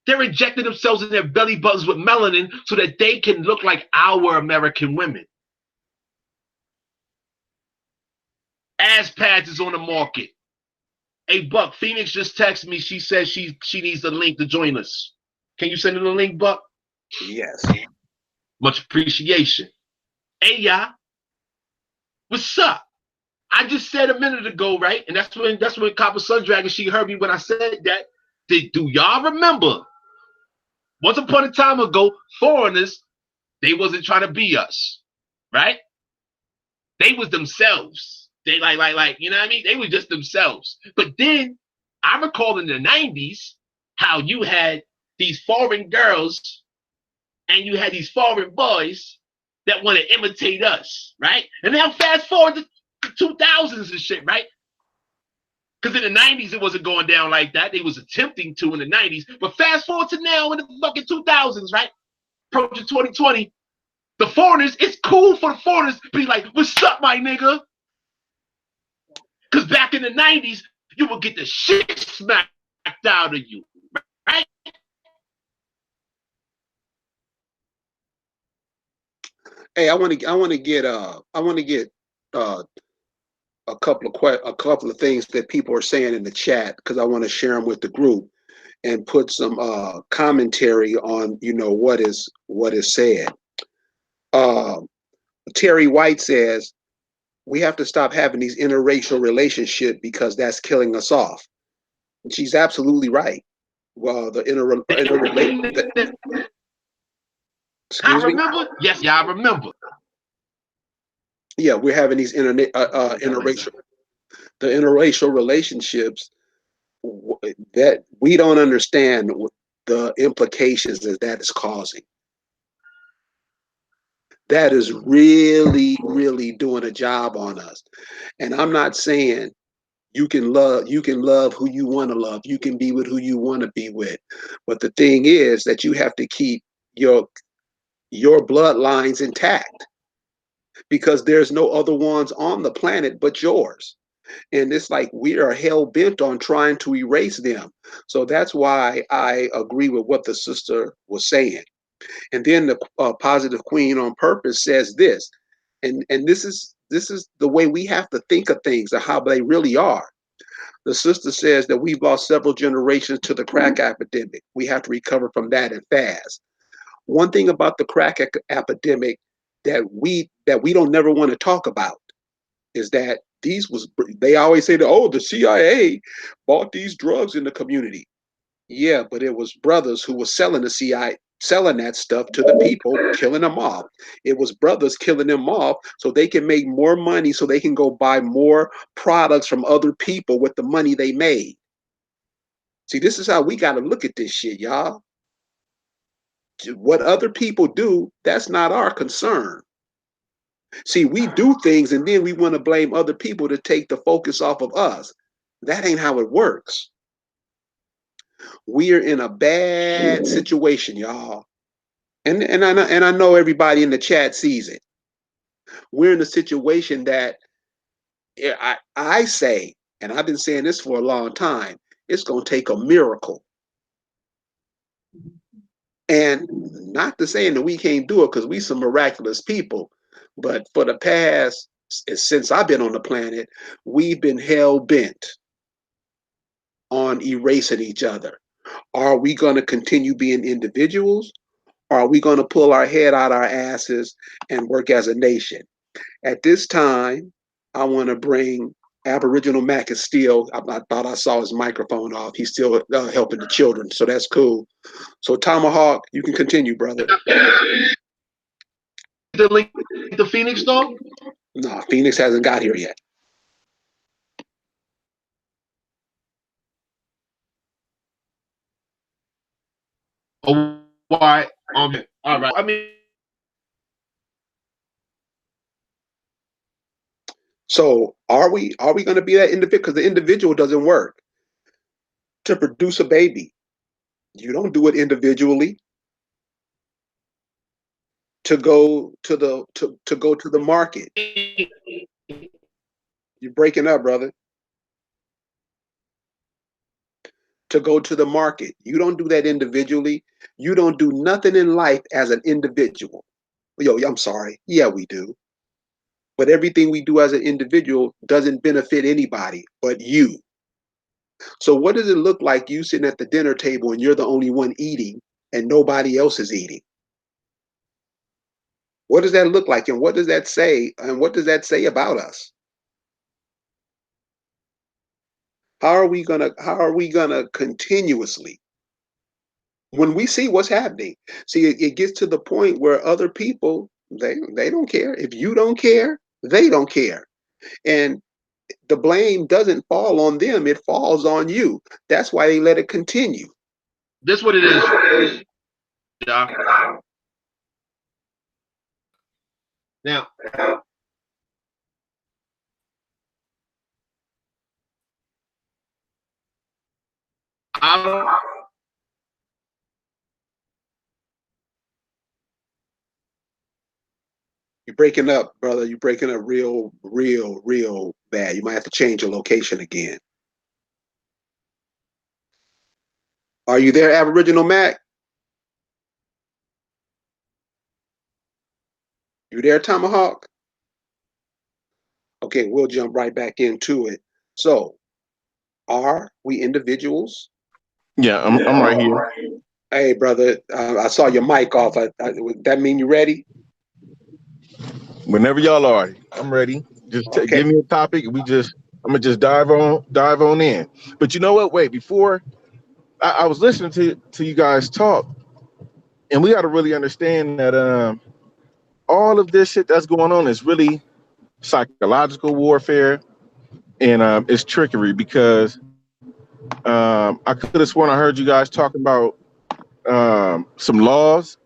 They're injecting themselves in their belly buttons with melanin so that they can look like our American women. Ass pads is on the market. Hey, Buck, Phoenix just texted me. She says she needs the link to join us. Can you send her the link, Buck? Yes. Much appreciation. Hey, y'all. What's up? I just said a minute ago, right? And that's when Copper Sun Dragon, she heard me when I said that. Do y'all remember? Once upon a time ago, foreigners, they wasn't trying to be us, right? They was themselves. They like, you know what I mean? They was just themselves. But then I recall in the 90s how you had these foreign girls and you had these foreign boys that want to imitate us, right? And now fast forward to the 2000s and shit, right? Because in the 90s, it wasn't going down like that. They was attempting to in the 90s. But fast forward to now in the fucking 2000s, right? Approaching 2020, the foreigners, it's cool for the foreigners to be like, what's up, my nigga? Because back in the 90s, you would get the shit smacked out of you, right? Hey, I want to get a couple of things that people are saying in the chat because I want to share them with the group and put some commentary on what is said. Terry White says we have to stop having these interracial relationships because that's killing us off. And she's absolutely right. Well, the I excuse me. remember. Yes, yeah, I remember. Yeah, we're having these interracial relationships that we don't understand the implications that is causing. That is really, really doing a job on us. And I'm not saying you can love who you want to love. You can be with who you want to be with. But the thing is that you have to keep your bloodlines intact because there's no other ones on the planet but yours. And it's like we are hell bent on trying to erase them. So that's why I agree with what the sister was saying. And then the positive queen on purpose says this, and this is the way we have to think of things and how they really are. The sister says that we've lost several generations to the crack epidemic. We have to recover from that and fast. One thing about the crack epidemic that we don't never want to talk about is that they always say that, oh, the CIA bought these drugs in the community. Yeah, but it was brothers who were selling the CIA, selling that stuff to the people, killing them off. It was brothers killing them off so they can make more money so they can go buy more products from other people with the money they made. See, this is how we got to look at this shit, y'all. What other people do, that's not our concern. See, we do things and then we want to blame other people to take the focus off of us. That ain't how it works. We are in a bad situation, y'all. And I know everybody in the chat sees it. We're in a situation that I say, and I've been saying this for a long time, it's going to take a miracle. And not to saying that we can't do it because we some miraculous people, but for the past, since I've been on the planet, we've been hell bent on erasing each other. Are we going to continue being individuals? Or are we going to pull our head out our asses and work as a nation? At this time, I want to bring Aboriginal Mac is still, I thought I saw his microphone off. He's still helping the children, so that's cool. So Tomahawk, you can continue, brother. The link to Phoenix, though? No, Phoenix hasn't got here yet. Oh, why? All right. I mean, so are we going to be that individual? Because the individual doesn't work. To produce a baby, you don't do it individually. To go to the market, You're breaking up, brother. To go to the market. You don't do that individually. You don't do nothing in life as an individual. Yo, I'm sorry. Yeah, we do. But everything we do as an individual doesn't benefit anybody but you. So what does it look like you sitting at the dinner table and you're the only one eating and nobody else is eating? What does that look like and what does that say? And what does that say about us? How are we gonna continuously when we see what's happening? See, it gets to the point where other people they don't care. If you don't care, they don't care. And the blame doesn't fall on them, it falls on you. That's why they let it continue. This what it is, Doc. Now, I don't. You're breaking up, brother. You're breaking up real bad. You might have to change your location again. Are you there, Aboriginal Mac? You there, Tomahawk? Okay, we'll jump right back into it. So, are we individuals? Yeah, I'm right here. Hey, brother, I saw your mic off. That mean you ready? Whenever y'all are, I'm ready. Just Okay. give me a topic. I'm gonna just dive on in. But you know what? Wait, before I was listening to you guys talk, and we got to really understand that all of this shit that's going on is really psychological warfare, and it's trickery because I could have sworn I heard you guys talking about some laws.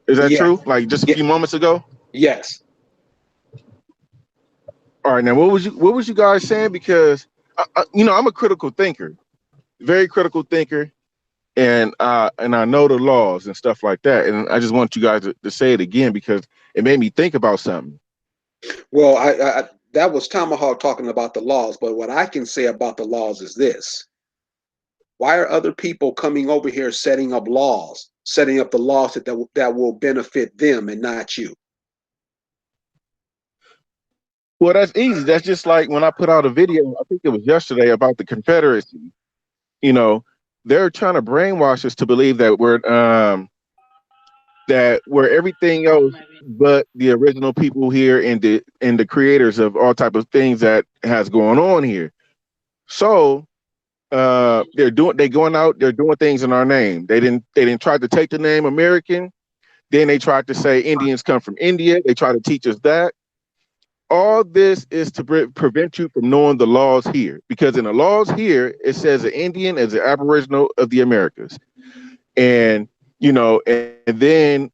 Is that Yeah. true? Like just a Yeah. few moments ago. Yes. All right, now what was you guys saying? Because I'm a critical thinker, very critical thinker, and I know the laws and stuff like that. And I just want you guys to say it again because it made me think about something. Well, that was Tomahawk talking about the laws, but what I can say about the laws is this. Why are other people coming over here setting up the laws that will benefit them and not you? Well, that's easy. That's just like when I put out a video. I think it was yesterday about the Confederacy. You know, they're trying to brainwash us to believe that we're everything else but the original people here and the creators of all type of things that has going on here. So they going out, they're doing things in our name. They didn't try to take the name American. Then they tried to say Indians come from India. They try to teach us that. All this is to prevent you from knowing the laws here, because in the laws here it says an Indian is an Aboriginal of the Americas, and and then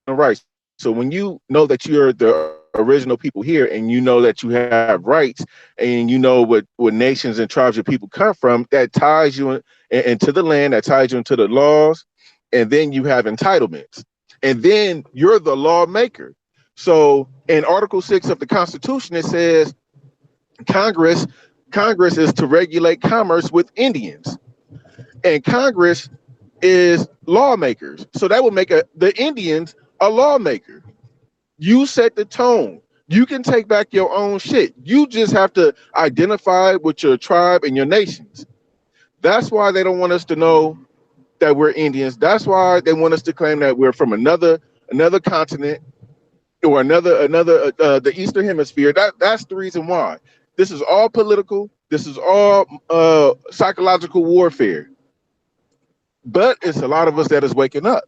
right. So when you know that you're the original people here, and you know that you have rights, and you know what nations and tribes of people come from, that ties you into the land, that ties you into the laws, and then you have entitlements, and then you're the lawmaker. So in Article 6 of the Constitution, it says Congress Congress is to regulate commerce with Indians, and Congress is lawmakers. So that would make the Indians a lawmaker. You set the tone. You can take back your own shit. You just have to identify with your tribe and your nations. That's why they don't want us to know that we're Indians. That's why they want us to claim that we're from another continent or another the Eastern Hemisphere. That's the reason why. This is all political. This is all psychological warfare. But it's a lot of us that is waking up,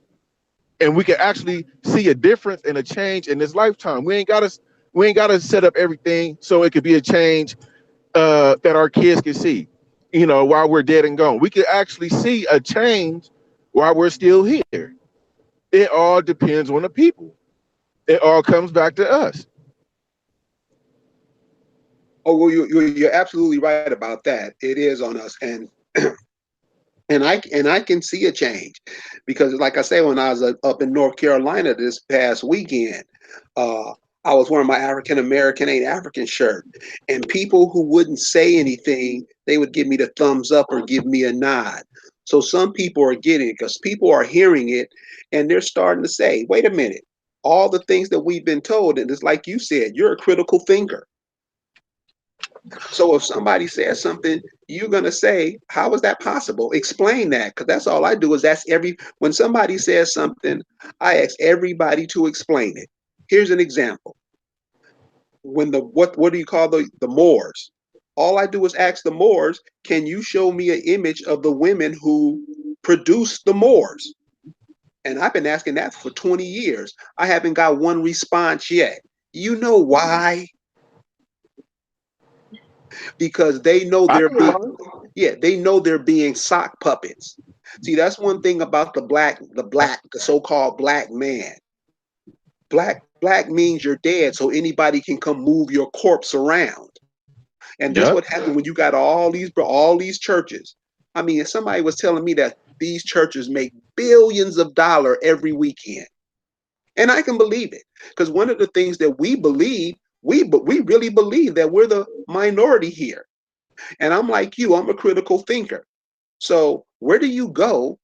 and we can actually see a difference and a change in this lifetime. We ain't gotta set up everything so it could be a change that our kids can see. While we're dead and gone, we could actually see a change while we're still here. It all depends on the people. It all comes back to us. Oh, well, you're absolutely right about that. It is on us, and I can see a change because, like I say, when I was up in North Carolina this past weekend, uh, I was wearing my African American ain't African shirt, and people who wouldn't say anything, they would give me the thumbs up or give me a nod. So some people are getting it because people are hearing it and they're starting to say, wait a minute, all the things that we've been told, and it's like you said, you're a critical thinker. So if somebody says something, you're gonna say, "How is that possible? Explain that." Because that's all I do is ask when somebody says something, I ask everybody to explain it. Here's an example. When what do you call the Moors? All I do is ask the Moors, "Can you show me an image of the women who produced the Moors?" And I've been asking that for 20 years. I haven't got one response yet. You know why? Because they know I they're feel being, like yeah, they know they're being sock puppets. See, that's one thing about the so-called black man. Black means you're dead, so anybody can come move your corpse around. And this yep. what happened when you got all these churches. I mean, if somebody was telling me that these churches make billions of dollars every weekend, and I can believe it, because one of the things that we believe, we really believe that we're the minority here. And I'm like you, I'm a critical thinker. So where do you go?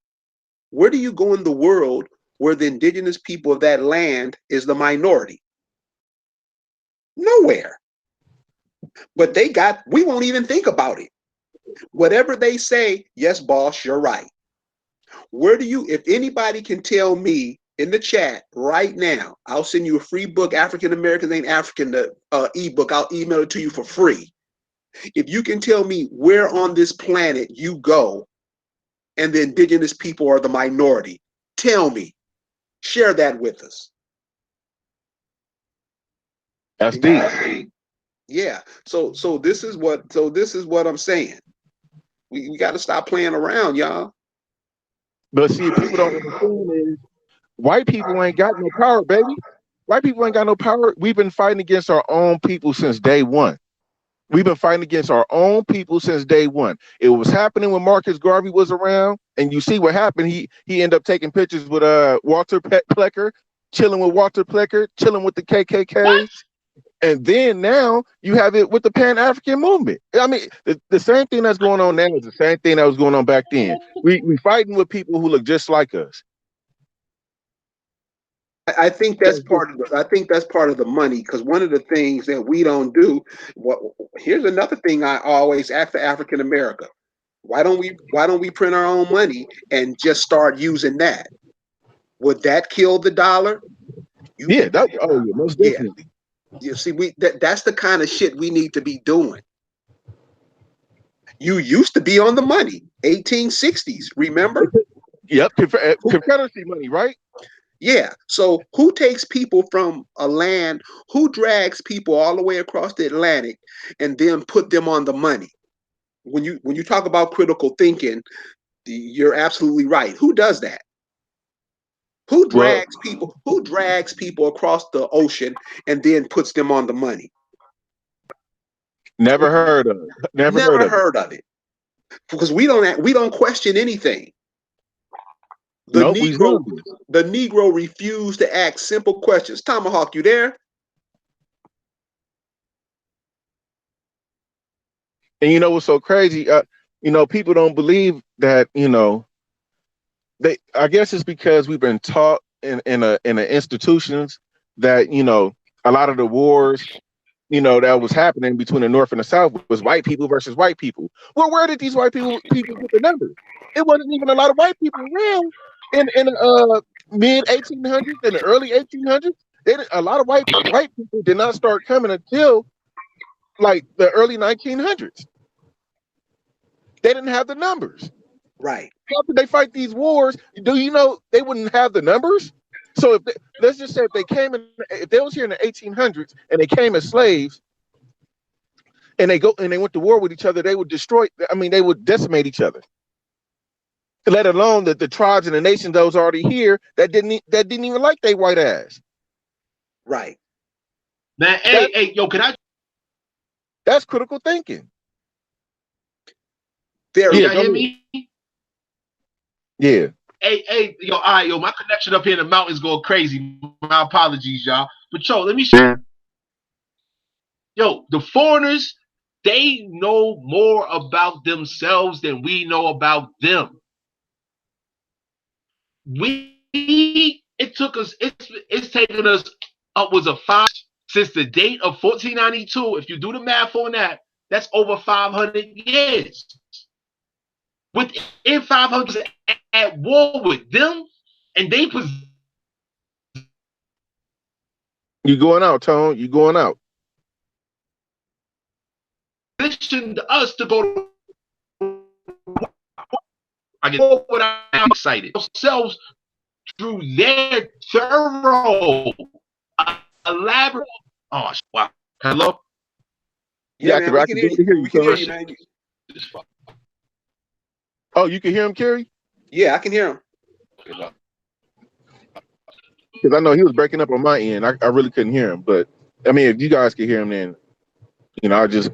Where do you go in the world where the indigenous people of that land is the minority? Nowhere. But we won't even think about it. Whatever they say, yes, boss, you're right. If anybody can tell me in the chat right now, I'll send you a free book, African Americans Ain't African, the ebook. I'll email it to you for free. If you can tell me where on this planet you go and the indigenous people are the minority, tell me. Share that with us. That's deep. Yeah. So this is what I'm saying. We got to stop playing around, y'all. But see, people don't understand is white people ain't got no power, baby. White people ain't got no power. We've been fighting against our own people since day one. We've been fighting against our own people since day one. It was happening when Marcus Garvey was around, and you see what happened. He ended up taking pictures with Walter Plecker, chilling with Walter Plecker, chilling with the What? KKK, and then now you have it with the Pan African movement. I mean, the same thing that's going on now is the same thing that was going on back then. We fighting with people who look just like us. I think that's part of the money, because one of the things that we don't do. What Here's another thing I always ask the African America: why don't we print our own money and just start using that? Would that kill the dollar? You Yeah, oh yeah, most Yeah. definitely. You see, that's the kind of shit we need to be doing. You used to be on the money, 1860s. Remember? Yep, Who, Confederacy money, right? yeah. So who takes people from a land? Who drags people all the way across the Atlantic and then put them on the money? When you talk about critical thinking, you're absolutely right. Who does that? Who Well, drags people? Who drags people across the ocean and then puts them on the money? never heard of it. Never heard Never of it. heard of it, because we don't question anything. The Nope, we Negro zombies. the Negro refused to ask simple questions. Tomahawk, you there? And you know what's so crazy? People don't believe that. They. I guess it's because we've been taught in the institutions that a lot of the wars that was happening between the North and the South was white people versus white people. Well, where did these white people get the numbers? It wasn't even a lot of white people around in mid 1800s and the early 1800s. A lot of white people did not start coming until like the early 1900s. They didn't have the numbers. Right, How could they fight these wars? Do you know they wouldn't have the numbers? So let's just say if they was here in the 1800s and they came as slaves and they went to war with each other, they would destroy. I mean, they would decimate each other. Let alone the tribes and the nations that was already here that didn't even like they white ass. right. Man, That hey, yo, can I? that's critical thinking. Can Very. Yeah, y'all go hear ahead. me? Yeah, Hey, yo, all right, yo, my connection up here in the mountains going crazy. My apologies, y'all. But yo, let me share. Yo, the foreigners, they know more about themselves than we know about them. It's taken us upwards of 5 since the date of 1492. If you do the math on that, that's over 500 years. Within 500 at war with them, and they You going out, Tone? You going out? positioned us to go to. I get what I'm excited. Themselves through their thorough, elaborate. Oh wow! Hello. Yeah, Yeah, man, I can barely hear you, we can hear Tone. you, man. Oh, you can hear him, Kerry? Yeah, I can hear him. Because I know he was breaking up on my end. I really couldn't hear him. But I mean, if you guys can hear him, then I'll just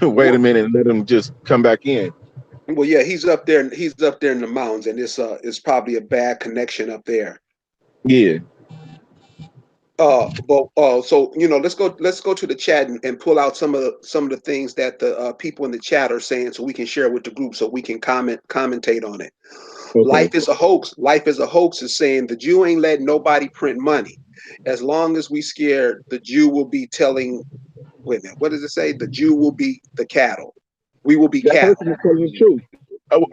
wait a Well, minute and let him just come back in. well, yeah, he's up there. He's up there in the mountains, and it's probably a bad connection up there. Yeah. But so let's go to the chat and pull out some of the things that the people in the chat are saying, so we can share with the group, so we can commentate on it. Okay. Life is a hoax. Life is a hoax is saying the Jew ain't letting nobody print money. As long as we scared, the Jew will be telling. Wait a minute. What does it say? The Jew will be the cattle. We will be That cattle. person is telling the truth.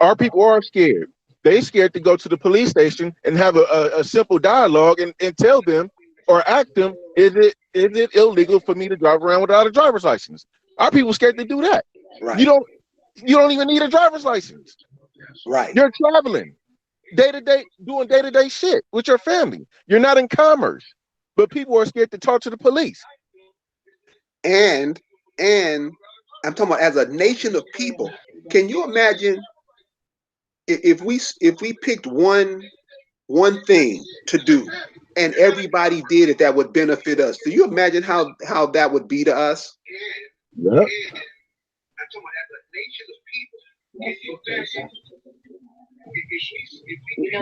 Our people are scared. They scared to go to the police station and have a simple dialogue and tell them or ask them, is it illegal for me to drive around without a driver's license? Our people scared to do that. You Right. don't you don't even need a driver's license. Right. You're traveling day to day, doing day to day shit with your family. You're not in commerce, but people are scared to talk to the police. And and I'm talking about as a nation of people. Can you imagine if we picked one thing to do and everybody did it that would benefit us? Do you imagine how that would be to us? Yeah.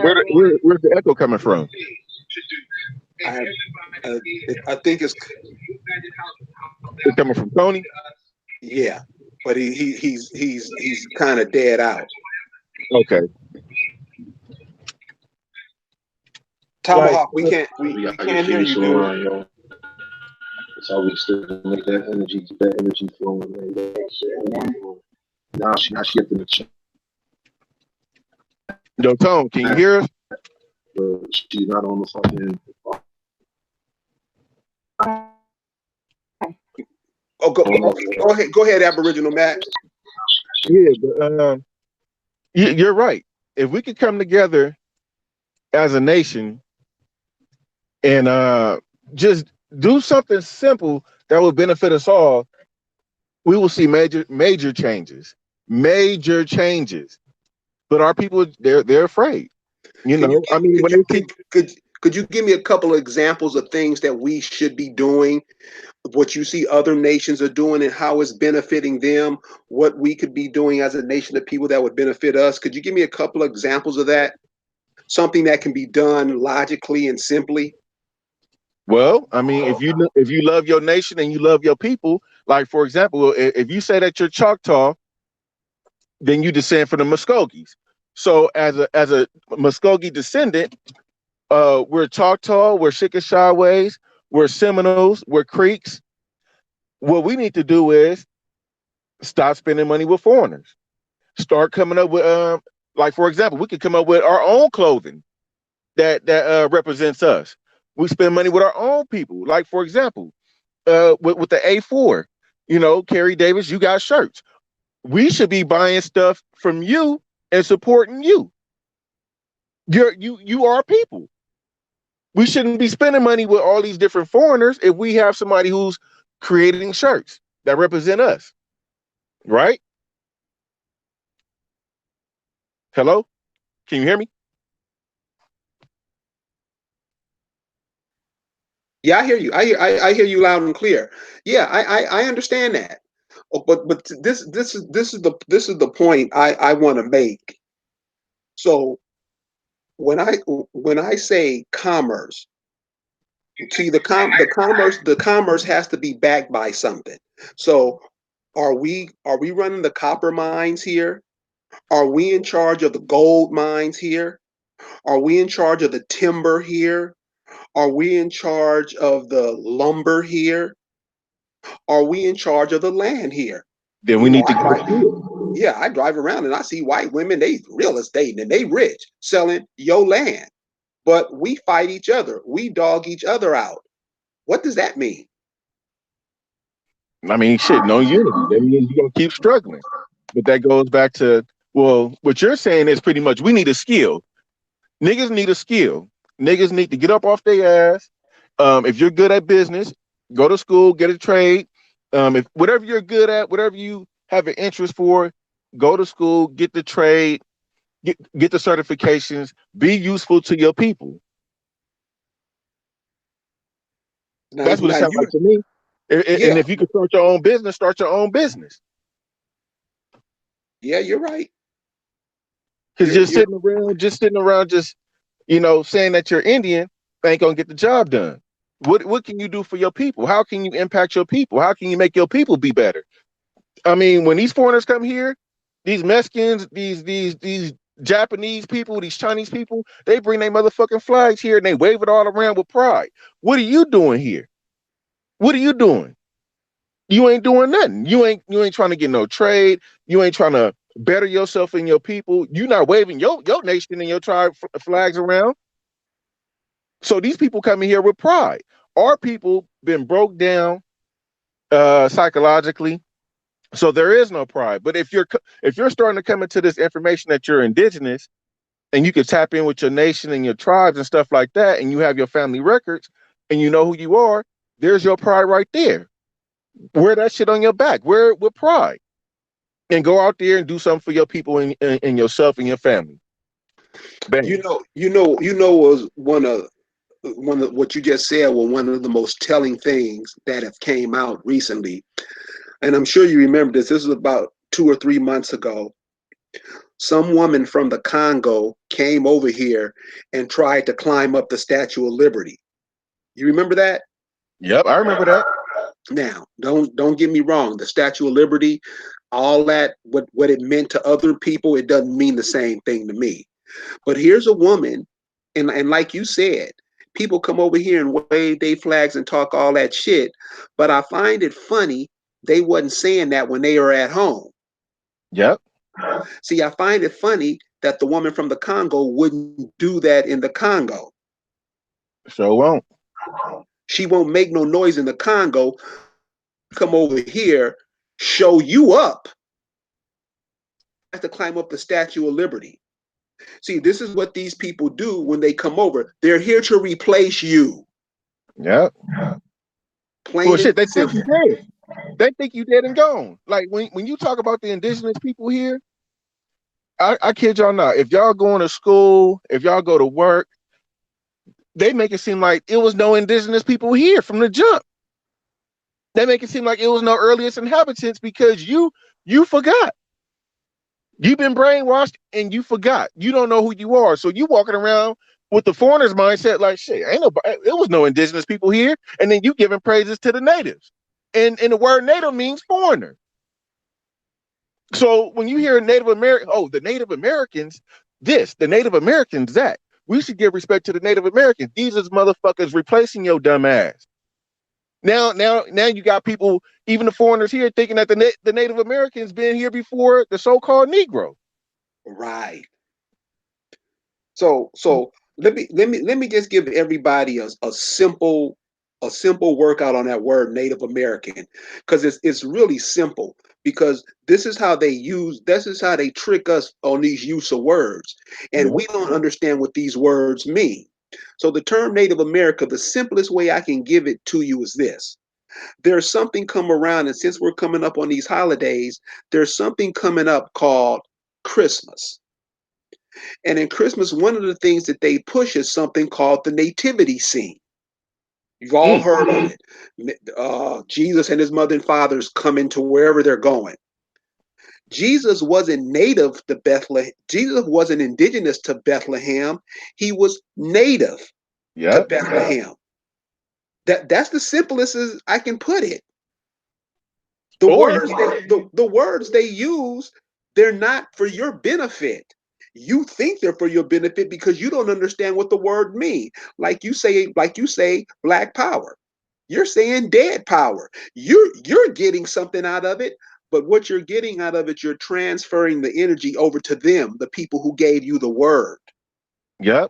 Where's the echo coming from? I uh, I think It's coming from Tony. yeah, but he's kind of dead out. Okay. Like, Tomahawk, we can't hear you, dude. It's always still make that energy, keep that energy flowing. Now she up in the chat, yo, Tone, can you hear us? but she's not on the fucking. Oh, go ahead, Aboriginal Matt. Yeah, but you're right. If we could come together as a nation and just do something simple that would benefit us all, we will see major changes. Major changes. But our people, they're afraid. Can you I mean, could when you they see, could you give me a couple of examples of things that we should be doing, what you see other nations are doing and how it's benefiting them, what we could be doing as a nation of people that would benefit us? Could you give me a couple of examples of that? Something that can be done logically and simply? well, I mean, if you love your nation and you love your people, like for example, if you say that you're Choctaw, then you descend from the Muskogees. So as a Muskogee descendant, we're Choctaw, we're Chickashaways, we're Seminoles, we're Creeks. What we need to do is stop spending money with foreigners. Start coming up with, like for example, we could come up with our own clothing that represents us. We spend money with our own people. Like for example, with the A4, Kerry Davis, you got shirts. We should be buying stuff from you and supporting you. You are people. We shouldn't be spending money with all these different foreigners if we have somebody who's creating shirts that represent us, right? Hello? Can you hear me? Yeah, I hear you. I hear you loud and clear. Yeah, I understand that. Oh, but this is the point I want to make. So when I say commerce, See, the commerce has to be backed by something. So are we running the copper mines here? Are we in charge of the gold mines here? Are we in charge of the timber here? Are we in charge of the lumber here? Are we in charge of the land here? Then we You know, need to I get a drive, skill. yeah, I drive around and I see white women, they real estate and they rich selling your land. But we fight each other. We dog each other out. What does that mean? I mean, shit, no unity. That means you're gonna keep struggling. But that goes back to, well, what you're saying is pretty much we need a skill. Niggas need a skill. Niggas need to get up off their ass. If you're good at business, go to school, get a trade. If whatever you're good at, whatever you have an interest for, go to school, get the trade, get the certifications, be useful to your people. Now, That's what it now sounds like you, to me. And yeah, if you can start your own business, start your own business. yeah, you're right. Because You're just sitting around, just saying that you're Indian ain't gonna get the job done. What can you do for your people? How can you impact your people? How can you make your people be better? I mean, when these foreigners come here, these Mexicans, these Japanese people, these Chinese people, they bring their motherfucking flags here and they wave it all around with pride. What are you doing here? What are you doing? You ain't doing nothing. You ain't trying to get no trade. You ain't trying to better yourself and your people. You not waving your nation and your tribe flags around. So these people coming here with pride. Our people been broke down psychologically, so there is no pride. But if you're starting to come into this information that you're indigenous and you can tap in with your nation and your tribes and stuff like that, and you have your family records and you know who you are, there's your pride right there. Wear that shit on your back. Wear it with pride. And go out there and do something for your people and yourself and your family. you Bam. know you know you know was one of what you just said was one of the most telling things that have came out recently, and I'm sure you remember this. This was about 2 or 3 months ago. Some woman from the Congo came over here and tried to climb up the Statue of Liberty. You remember that? Yep, I remember that. Now, don't get me wrong. The Statue of Liberty, all that, what it meant to other people, it doesn't mean the same thing to me. But here's a woman, and like you said, people come over here and wave their flags and talk all that shit. But I find it funny they wasn't saying that when they were at home. Yep. See, I find it funny that the woman from the Congo wouldn't do that in the Congo. So won't. She won't make no noise in the Congo. Come over here, show you up, have to climb up the Statue of Liberty. See, this is what these people do when they come over. They're here to replace you. Yep. Well, Plain and shit, they think you simple. dead. They think you dead and gone. Like when you talk about the indigenous people here, I kid y'all not. If y'all going to school, if y'all go to work, they make it seem like it was no indigenous people here from the jump. They make it seem like it was no earliest inhabitants because you forgot. You've been brainwashed and you forgot. You don't know who you are. So you walking around with the foreigners mindset like shit, ain't nobody, it was no indigenous people here. And then you giving praises to the natives. And the word native means foreigner. So when you hear Native American, oh, the Native Americans, the Native Americans, that. We should give respect to the Native Americans. These is motherfuckers replacing your dumb ass. Now you got people, even the foreigners here, thinking that the Native Americans been here before the so-called Negro. Right. So let me just give everybody a simple workout on that word Native American, because it's really simple, because this is how they trick us on these use of words, and Yep. we don't understand what these words mean. So the term Native America, the simplest way I can give it to you is this: there's something come around, and since we're coming up on these holidays, there's something coming up called Christmas. And in Christmas, one of the things that they push is something called the nativity scene. You've all Mm, heard of it. Jesus and his mother and fathers coming to wherever they're going. Jesus wasn't native to Bethlehem. Jesus wasn't indigenous to Bethlehem. He was native to yep. Bethlehem. That's the simplest as I can put it. The Or you words the words they use, they're not for your benefit. You think they're for your benefit because you don't understand what the word means. Like you say, black power. You're saying dead power. You're getting something out of it, but what you're getting out of it, you're transferring the energy over to them, the people who gave you the word. yep.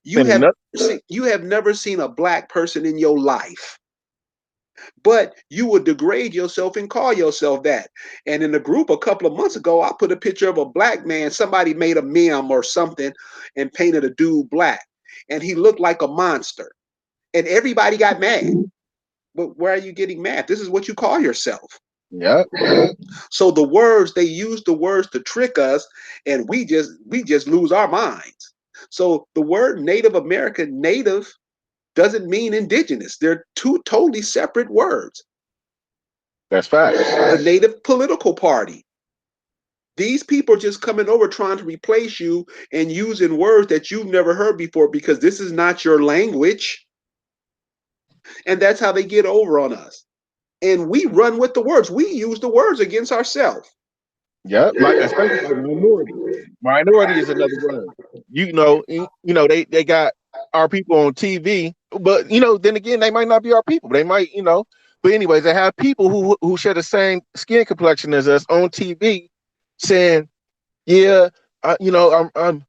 You And have another, you have never seen a black person in your life, but you would degrade yourself and call yourself that. And in the group a couple of months ago, I put a picture of a black man. Somebody made a meme or something and painted a dude black, and he looked like a monster, and everybody got mad. But where are you getting mad? This is what you call yourself. yep, So the words, they use the words to trick us, and we just lose our minds. So the word Native American, native, doesn't mean indigenous. They're two totally separate words. that's facts. The Native political party. These people are just coming over trying to replace you and using words that you've never heard before because this is not your language. And that's how they get over on us. And we run with the words. We use the words against ourselves. Yep, like especially like minority. Minority is another word. They got our people on TV, but then again, they might not be our people. They might, but anyways, they have people who share the same skin complexion as us on TV, saying, "Yeah, I'm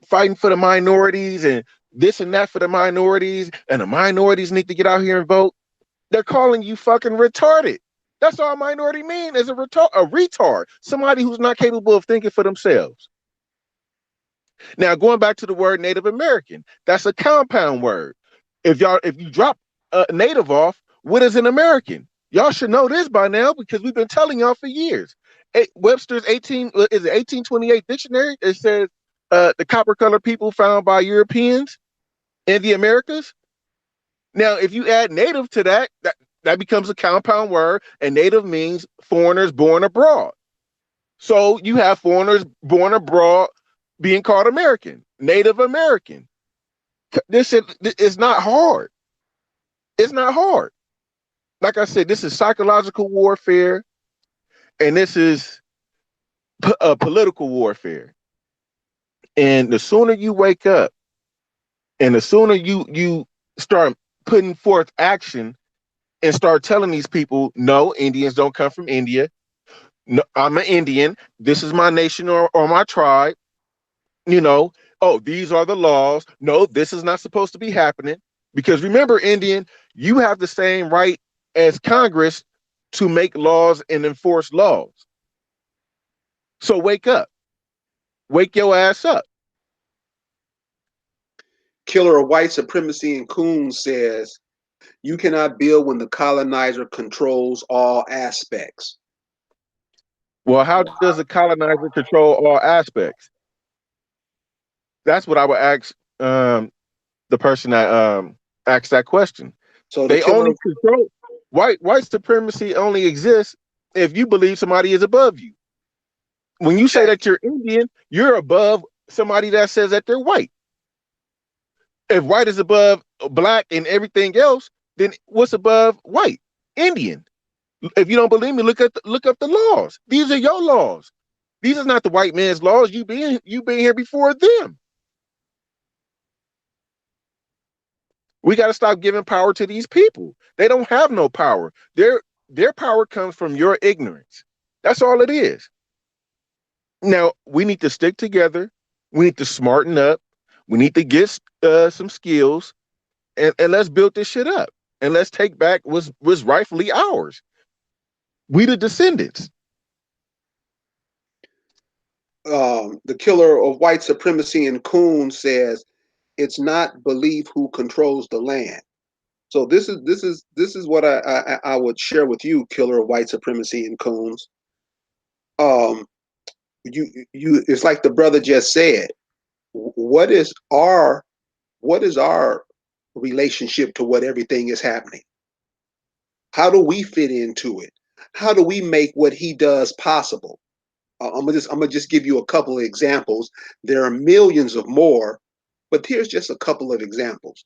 fighting for the minorities and this and that for the minorities, and the minorities need to get out here and vote." They're calling you fucking retarded. That's all minority mean is a retard, somebody who's not capable of thinking for themselves. Now, going back to the word Native American, that's a compound word. If you drop Native off, what is an American? Y'all should know this by now because we've been telling y'all for years. Webster's 1828 dictionary. It says the copper colored people found by Europeans in the Americas. Now, if you add native to that becomes a compound word, and native means foreigners born abroad. So you have foreigners born abroad being called American, Native American. This is not hard. It's not hard. Like I said, this is psychological warfare, and this is political warfare. And the sooner you wake up, and the sooner you start putting forth action and start telling these people, no, Indians don't come from India. No, I'm an Indian. This is my nation or my tribe. Oh, these are the laws. No, this is not supposed to be happening. Because remember, Indian, you have the same right as Congress to make laws and enforce laws. So wake up. Wake your ass up. Killer of white supremacy and Coons says, you cannot build when the colonizer controls all aspects. Well, how does a colonizer control all aspects? That's what I would ask the person that asked that question. So the They killer only control white supremacy only exists if you believe somebody is above you. When you say that you're Indian, you're above somebody that says that they're white. If white is above black and everything else, then what's above white? Indian. If you don't believe me, look up the laws. These are your laws. These are not the white man's laws. You been here before them. We got to stop giving power to these people. They don't have no power. Their power comes from your ignorance. That's all it is. Now, we need to stick together. We need to smarten up. We need to get some skills, and let's build this shit up. And let's take back what's rightfully ours. We the descendants. The killer of white supremacy and Coons says, it's not belief who controls the land. So this is what I would share with you, killer of white supremacy and Coons. You it's like the brother just said. What is our relationship to what everything is happening? How do we fit into it? How do we make what he does possible? I'm gonna just give you a couple of examples. There are millions of more, but here's just a couple of examples.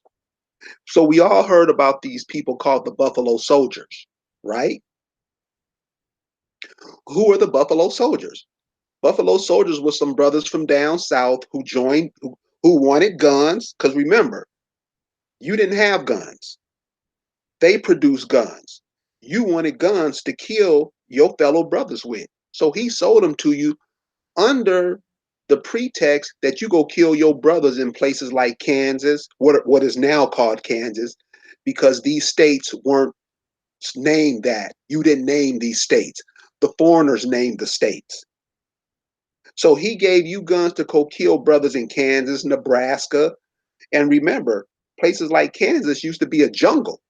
So we all heard about these people called the Buffalo Soldiers, right? Who are the Buffalo Soldiers? Buffalo Soldiers were some brothers from down south who joined, who wanted guns. Because remember, you didn't have guns. They produced guns. You wanted guns to kill your fellow brothers with. So he sold them to you under the pretext that you go kill your brothers in places like Kansas, what is now called Kansas, because these states weren't named that. You didn't name these states. The foreigners named the states. So he gave you guns to go kill brothers in Kansas, Nebraska, and remember, places like Kansas used to be a jungle.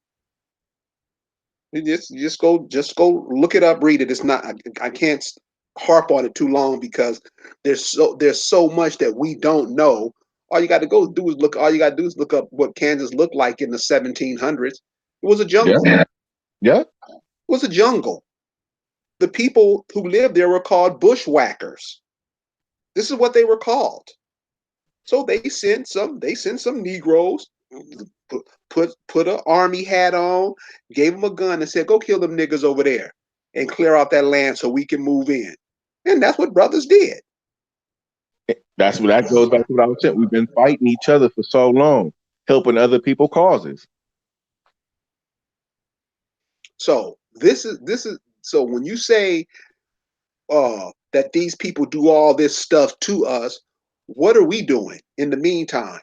You just go look it up, read it. It's not I can't harp on it too long because there's so much that we don't know. All you got to go do is look. All you got to do is look up what Kansas looked like in the 1700s. It was a jungle. Yeah. Yeah. It was a jungle. The people who lived there were called bushwhackers. This is what they were called. So they sent some Negroes, put an army hat on, gave them a gun, and said, "Go kill them niggas over there and clear out that land so we can move in." And that's what brothers did. That's what that goes back to what I was saying. We've been fighting each other for so long, helping other people causes. So this is so when you say that these people do all this stuff to us, what are we doing in the meantime?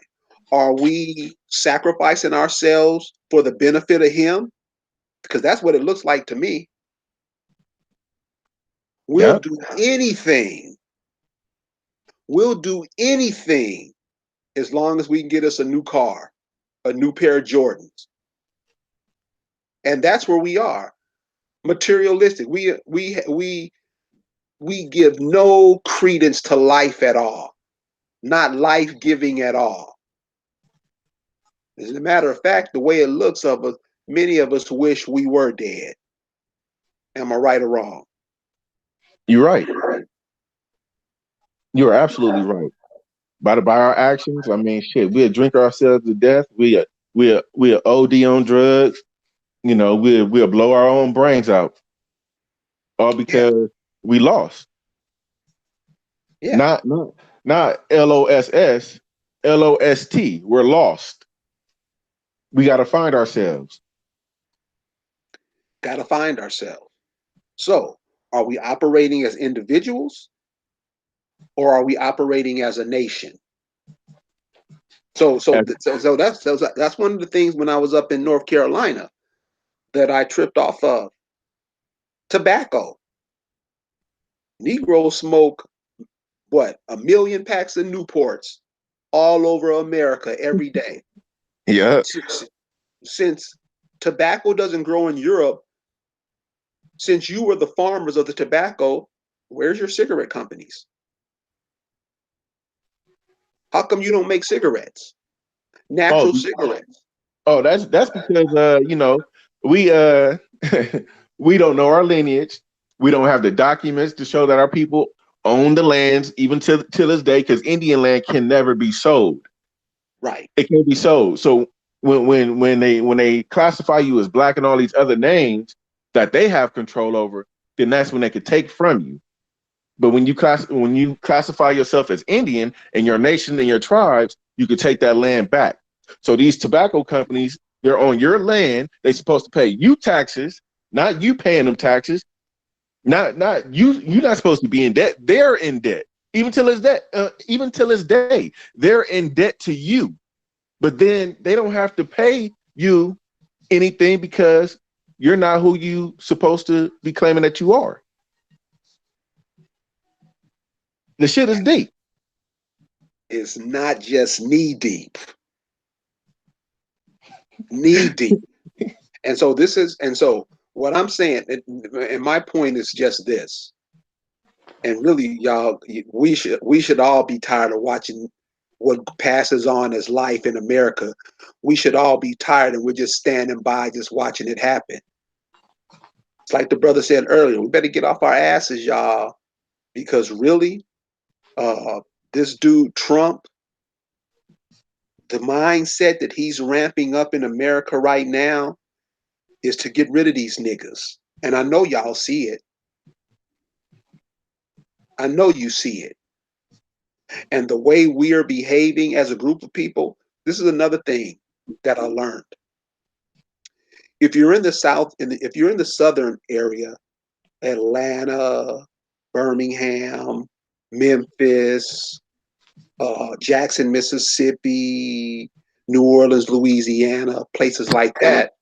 Are we sacrificing ourselves for the benefit of him? Because that's what it looks like to me. We'll Yeah. do anything. We'll do anything as long as we can get us a new car, a new pair of Jordans. And that's where we are. Materialistic. We give no credence to life at all. Not life-giving at all. As a matter of fact, the way it looks of us, many of us wish we were dead. Am I right or wrong? You're right. You're absolutely right. By our actions, I mean, shit, we'll drink ourselves to death. We'll OD on drugs. We'll blow our own brains out, all Yeah, because we lost. yeah. Not LOSS, LOST. We're lost. We got to find ourselves. Got to find ourselves. So, are we operating as individuals or are we operating as a nation? So, so, And, so, so that's one of the things when I was up in North Carolina that I tripped off of. Tobacco. Negroes smoke what, 1 million packs of Newports all over America every day. yeah. Since tobacco doesn't grow in Europe, since you were the farmers of the tobacco, where's your cigarette companies? How come you don't make cigarettes? Oh, Natural cigarettes. that's because we we don't know our lineage. We don't have the documents to show that our people own the lands even till this day. Because Indian land can never be sold. Right. It can't be sold. So when they classify you as black and all these other names that they have control over, then that's when they could take from you. But when you classify yourself as Indian and your nation and your tribes, you could take that land back. So these tobacco companies, they're on your land. They're supposed to pay you taxes, not you paying them taxes. Not you. You're not supposed to be in debt. They're in debt. Even till this day, they're in debt to you. But then they don't have to pay you anything because you're not who you supposed to be claiming that you are. The shit is deep. It's not just knee deep. And so what I'm saying, and my point is just this. And really, y'all, we should all be tired of watching what passes on as life in America. We should all be tired, and we're just standing by, just watching it happen. It's like the brother said earlier. We better get off our asses, y'all, because really, uh, this dude Trump, The mindset that he's ramping up in America right now is to get rid of these niggas. And I know y'all see it. I know you see it. And the way we are behaving as a group of people, this is another thing that I learned. If you're in the South, if you're in the Southern area, Atlanta, Birmingham, Memphis, Jackson, Mississippi, New Orleans, Louisiana, places like that,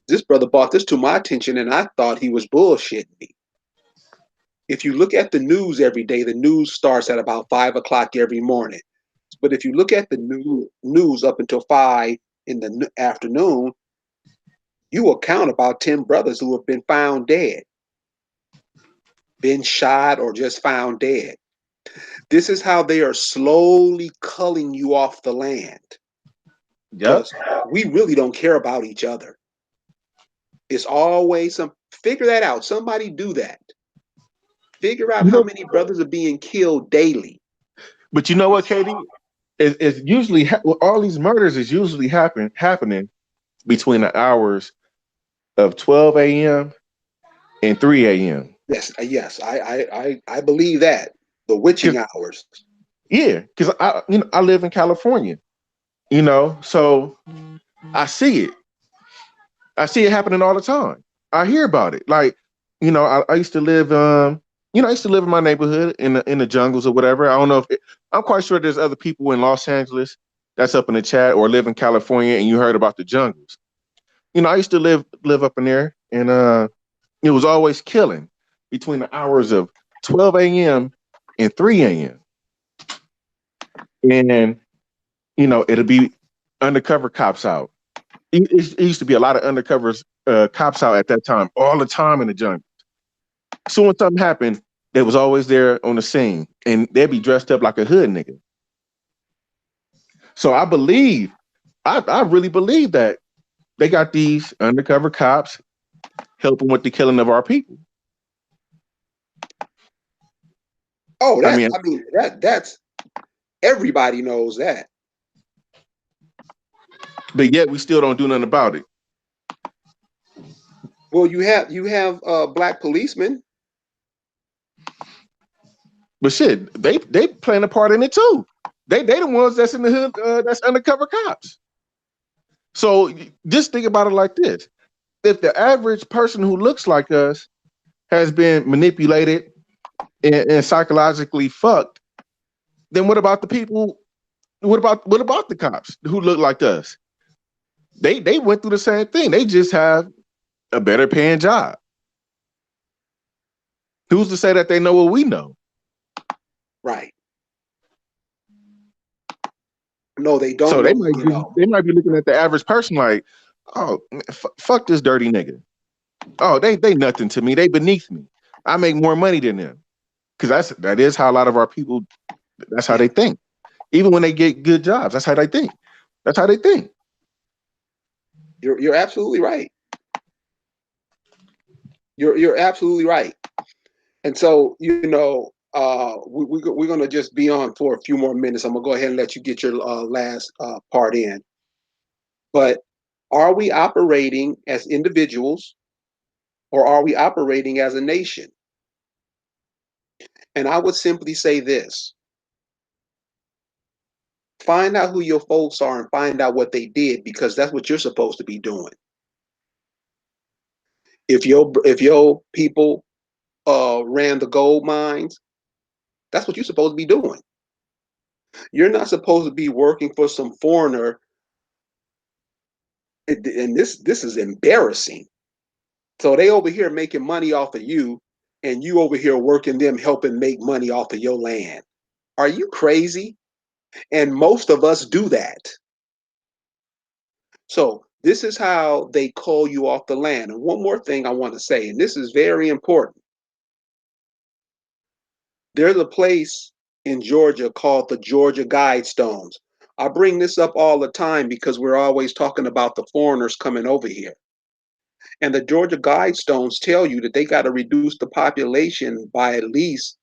this brother brought this to my attention and I thought he was bullshitting me. If you look at the news every day, the news starts at about 5 o'clock every morning. But if you look at the news up until 5 in the afternoon, you will count about 10 brothers who have been found dead, been shot, or just found dead. This is how they are slowly culling you off the land Yep. because we really don't care about each other. It's always figure that out. Somebody do that. Figure out You how know, many brothers are being killed daily. but you know what, Katie? It's usually well, all these murders is usually happening between the hours of 12 a.m. and 3 a.m. Yes, I believe that. The witching hours. Yeah, because I live in California, so I see it. I see it happening all the time. I hear about it. Like, I used to live, I used to live in my neighborhood in the jungles or whatever. I don't know if I'm quite sure there's other people in Los Angeles that's up in the chat or live in California and you heard about the jungles. I used to live up in there, and it was always killing between the hours of 12 a.m. and 3 a.m. And it'll be undercover cops out. It used to be a lot of undercovers cops out at that time, all the time in the jungle. So when something happened, they was always there on the scene, and they'd be dressed up like a hood nigga. So I really believe that they got these undercover cops helping with the killing of our people. Oh, I mean, that's everybody knows that. but yet we still don't do nothing about it. Well, you have black policemen. But shit, they playing a part in it too. They the ones that's in the hood, that's undercover cops. So just think about it like this: if the average person who looks like us has been manipulated and psychologically fucked, then what about the people? What about the cops who look like us? They went through the same thing. They just have a better paying job. Who's to say that they know what we know? Right. No, they So don't know, you know. they might be looking at the average person like, oh, man, fuck this dirty nigga. Oh, they nothing to me. They beneath me. I make more money than them. Because that is how a lot of our people. That's how Yeah. they think. Even when they get good jobs, that's how they think. That's how they think. You're absolutely right. You're absolutely right. And so, we're going to just be on for a few more minutes. I'm going to go ahead and let you get your last part in. But are we operating as individuals or are we operating as a nation? And I would simply say this: find out who your folks are and find out what they did, because that's what you're supposed to be doing. If your people ran the gold mines, that's what you're supposed to be doing. You're not supposed to be working for some foreigner. And this is embarrassing. So they over here making money off of you, and you over here working them, helping make money off of your land. Are you crazy? And most of us do that. So this is how they call you off the land. And one more thing I want to say, and this is very important. There's a place in Georgia called the Georgia Guidestones. I bring this up all the time because we're always talking about the foreigners coming over here. And the Georgia Guidestones tell you that they got to reduce the population by at least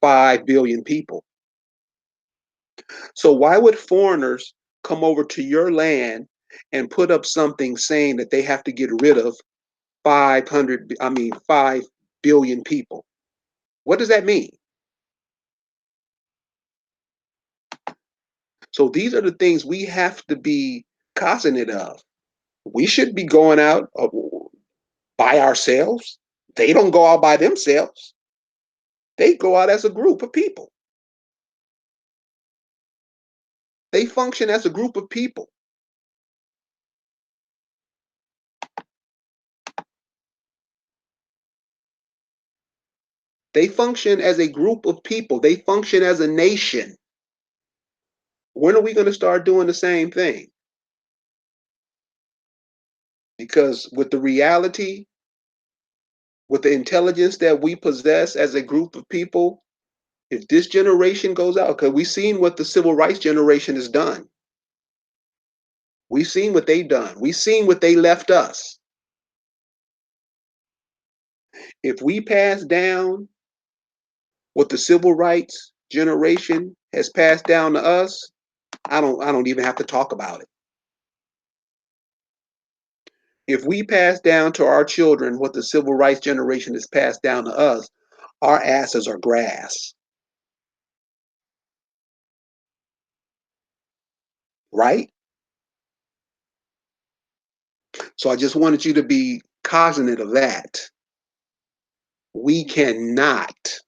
5 billion people. So why would foreigners come over to your land and put up something saying that they have to get rid of 5 billion people? What does that mean? So these are the things we have to be cognizant of. We should be going out by ourselves. They don't go out by themselves. They go out as a group of people. They function as a group of people. They function as a group of people. They function as a nation. When are we going to start doing the same thing? Because with the reality, with the intelligence that we possess as a group of people, if this generation goes out, because we've seen what the civil rights generation has done. We've seen what they've done. We've seen what they left us. If we pass down what the civil rights generation has passed down to us, I don't even have to talk about it. If we pass down to our children what the civil rights generation has passed down to us, our asses are grass. Right? So I just wanted you to be cognizant of that. We cannot,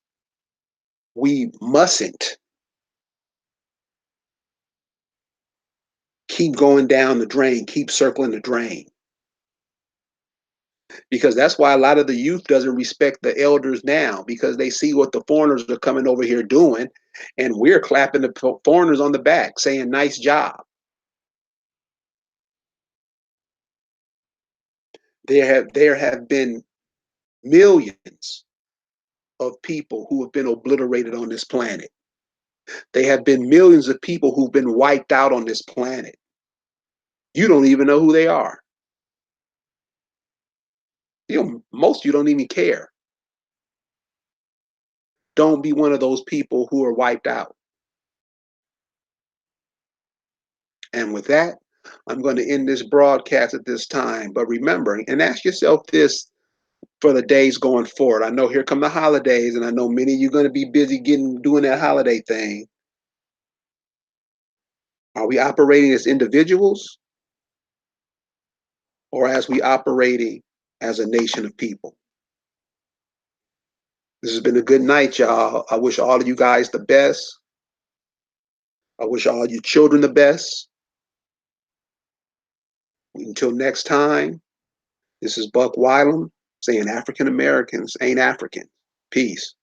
we mustn't keep going down the drain, keep circling the drain. Because that's why a lot of the youth doesn't respect the elders now, because they see what the foreigners are coming over here doing, and we're clapping the foreigners on the back saying nice job. There have been millions of people who have been obliterated on this planet. There have been millions of people who've been wiped out on this planet. You don't even know who they are. Most of you don't even care. Don't be one of those people who are wiped out. And with that, I'm going to end this broadcast at this time. But remember, and ask yourself this for the days going forward. I know here come the holidays, and I know many of you are going to be busy doing that holiday thing. Are we operating as individuals, or as we operating as a nation of people? This has been a good night, y'all. I wish all of you guys the best. I wish all you children the best. Until next time, this is Buck Wylam saying African Americans ain't African. Peace.